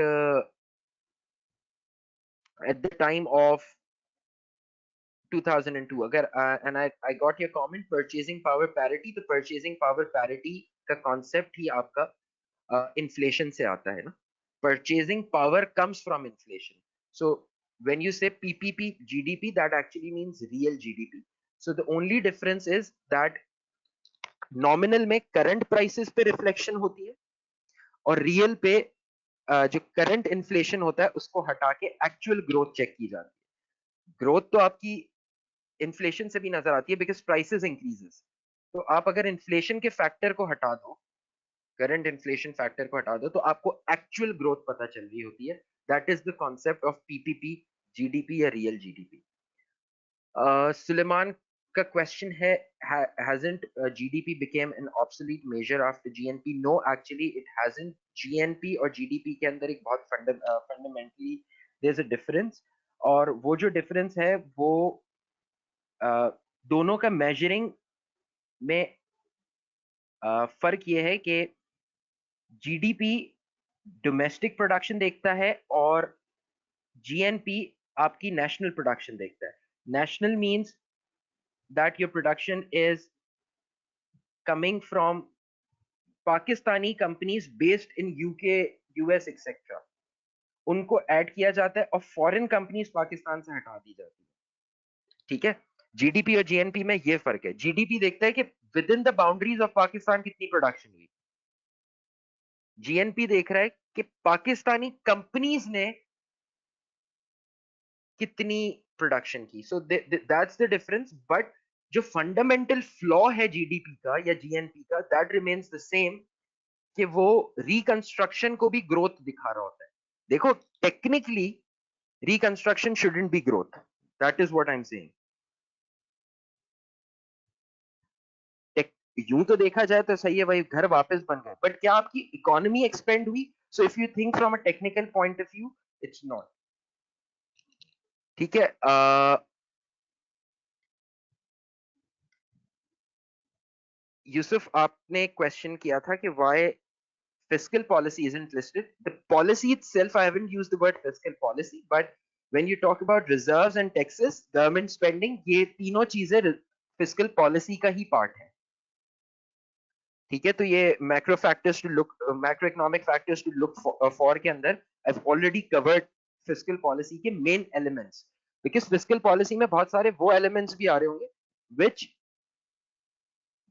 [SPEAKER 2] at the time of 2002. अगर and I got your comment, purchasing power parity. तो purchasing power parity का concept ही आपका inflation से आता है ना. Purchasing power comes from inflation. So when you say PPP GDP, that actually means real GDP. So the only difference is that nominal में current prices पे reflection होती है और real पे जो current inflation होता है उसको हटा के actual growth check की जाती है. Growth तो आपकी इन्फ्लेशन से भी नजर आती है बिकॉज प्राइसेस इंक्रीजेस. तो आप अगर इन्फ्लेशन के फैक्टर को हटा दो, करंट इन्फ्लेशन फैक्टर को हटा दो, तो आपको एक्चुअल ग्रोथ पता चल रही होती है. That is the concept of PPP GDP या रियल जीडीपी. सुलेमान का क्वेश्चन है, hasn't GDP became an obsolete measure after GNP? No, actually it hasn't. GNP और GDP के अंदर एक बहुत फंडामेंटली there's a difference, और वो जो difference है वो दोनों का measuring में फर्क ये है कि जीडीपी डोमेस्टिक प्रोडक्शन देखता है और जीएनपी आपकी नेशनल प्रोडक्शन देखता है. National means that your production is coming from Pakistani companies based in UK, US etcetera. उनको ऐड किया जाता है और फॉरेन कंपनीज पाकिस्तान से हटा दी जाती है. ठीक है, जीडीपी और जीएनपी में ये फर्क है. जीडीपी देखता है कि with in the boundaries of Pakistan कितनी प्रोडक्शन हुई. जीएनपी देख रहा है कि पाकिस्तानी कंपनीज ने कितनी प्रोडक्शन की. So that's the difference. But जो फंडामेंटल फ्लॉ है जीडीपी का या जीएनपी का, दैट रिमेन्स द सेम, कि वो रिकंस्ट्रक्शन को भी ग्रोथ दिखा रहा होता है. देखो, technically reconstruction shouldn't be growth. That is what I am saying. यूं तो देखा जाए तो सही है भाई, घर वापस बन गए, बट क्या आपकी इकोनॉमी एक्सपेंड हुई? So if you think from a technical point of view, it's not. ठीक है. यूसुफ, आपने क्वेश्चन किया था कि why fiscal policy isn't listed. The policy itself, I haven't used the word fiscal policy, but when you talk about reserves and taxes, government spending, ये तीनों चीजें fiscal policy का ही part है. ठीक है, तो ये macro factors to look, macroeconomic factors to look for के अंदर I've already covered fiscal policy के main elements, because fiscal policy में बहुत सारे वो elements भी आ रहे होंगे which,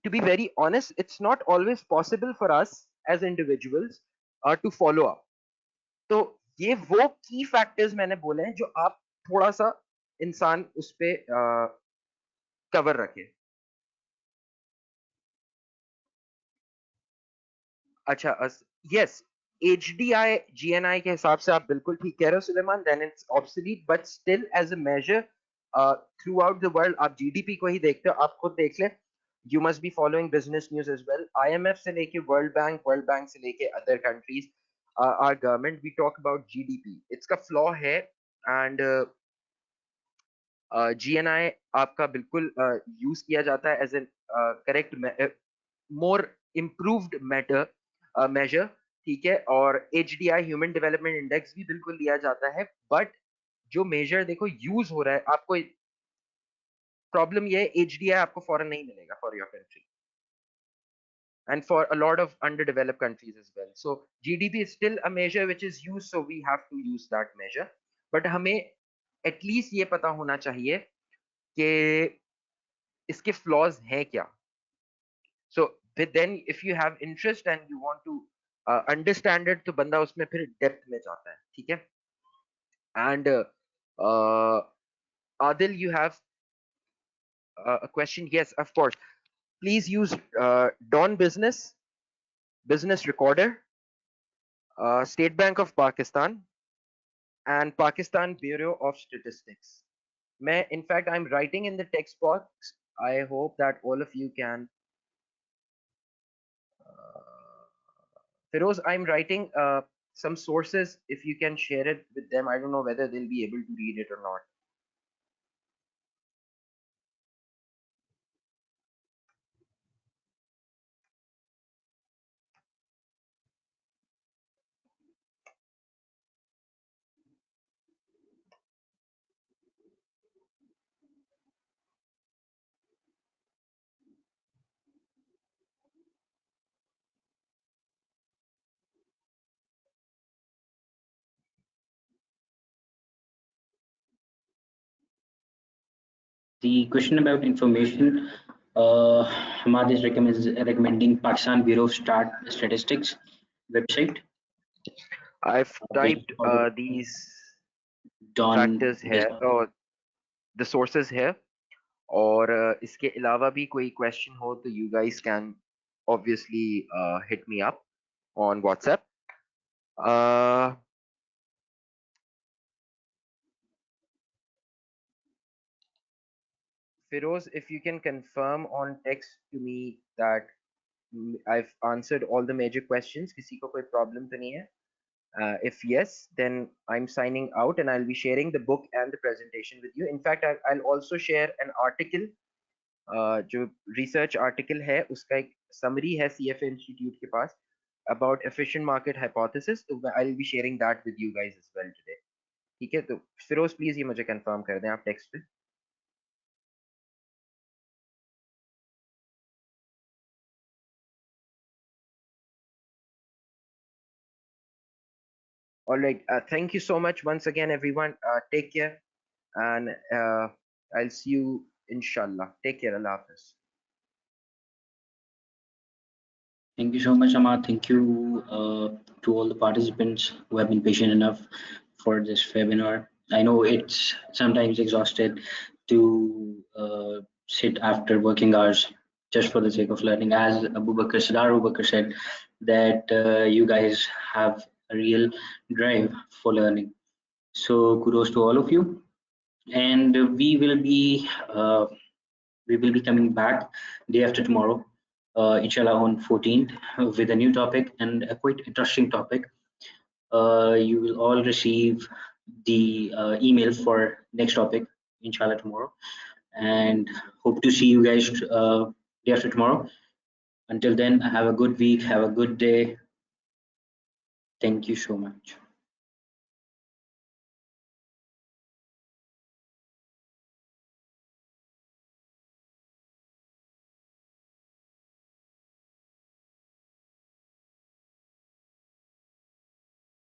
[SPEAKER 2] to be very honest, it's not always possible for us as individuals to follow up. तो ये वो की फैक्टर्स मैंने बोले हैं जो आप थोड़ा सा इंसान उस पे कवर रखे. अच्छा, यस, एचडीआई जीएनआई के हिसाब से आप बिल्कुल ठीक कह रहे हो Suleman. Then it's obsolete, but still as a measure throughout the world, आप जीडीपी को ही देखते हो. आप खुद देख ले, you must be following business news as well. IMF से लेके वर्ल्ड बैंक से लेके other countries, our government, we talk about GDP. इसका फ्लॉ है. एंड जीएनआई आपका बिल्कुल यूज किया जाता है as an correct, more improved measure. ठीक है, और एचडीआई ह्यूमन डेवलपमेंट इंडेक्स भी बिल्कुल लिया जाता है. बट जो मेजर देखो यूज हो रहा है, आपको प्रॉब्लम ये है, एचडीआई आपको फॉरन नहीं मिलेगा for your country and for a lot of underdeveloped countries as well. So GDP is still a measure which is used, so we have to use that measure. But हमें at least ये पता होना चाहिए कि इसके flaws हैं क्या. So but then if you have interest and you want to understand it, तो बंदा उसमें फिर depth में जाता है. ठीक है. And Adil, you have a question? Yes, of course. Please use Dawn Business Recorder, State Bank of Pakistan, and Pakistan Bureau of Statistics. In fact, I'm writing in the text box. I hope that all of you can. Feroz, I'm writing some sources. If you can share it with them, I don't know whether they'll be able to read it or not.
[SPEAKER 1] The question about information, Hamad is recommending Pakistan Bureau of Statistics website.
[SPEAKER 2] I've typed these factors here, or the sources here. और इसके अलावा भी कोई question हो तो you guys can obviously hit me up on WhatsApp. Feroz, if you can confirm on text to me that I've answered all the major questions, किसी को कोई problem तो नहीं है? If yes, then I'm signing out and I'll be sharing the book and the presentation with you. In fact, I'll also share an article, जो research article है, उसका एक summary है CFA Institute के पास about efficient market hypothesis. तो I'll be sharing that with you guys as well today. ठीक है, तो फिरोज प्लीज ये मुझे कंफर्म कर दें आप टेक्स्ट पे. All right. Thank you so much once again, everyone. Take care, and I'll see you inshallah. Take care. Allah Hafiz.
[SPEAKER 1] Thank you so much, Ahmad. Thank you to all the participants who have been patient enough for this webinar. I know it's sometimes exhausted to sit after working hours just for the sake of learning. As Sardar Abu Bakr said, that you guys have a real drive for learning. So kudos to all of you. And we will be coming back day after tomorrow, inshallah, on 14th with a new topic and a quite interesting topic. You will all receive the email for next topic, inshallah, tomorrow, and hope to see you guys day after tomorrow. Until then, have a good week, have a good day. Thank you so much.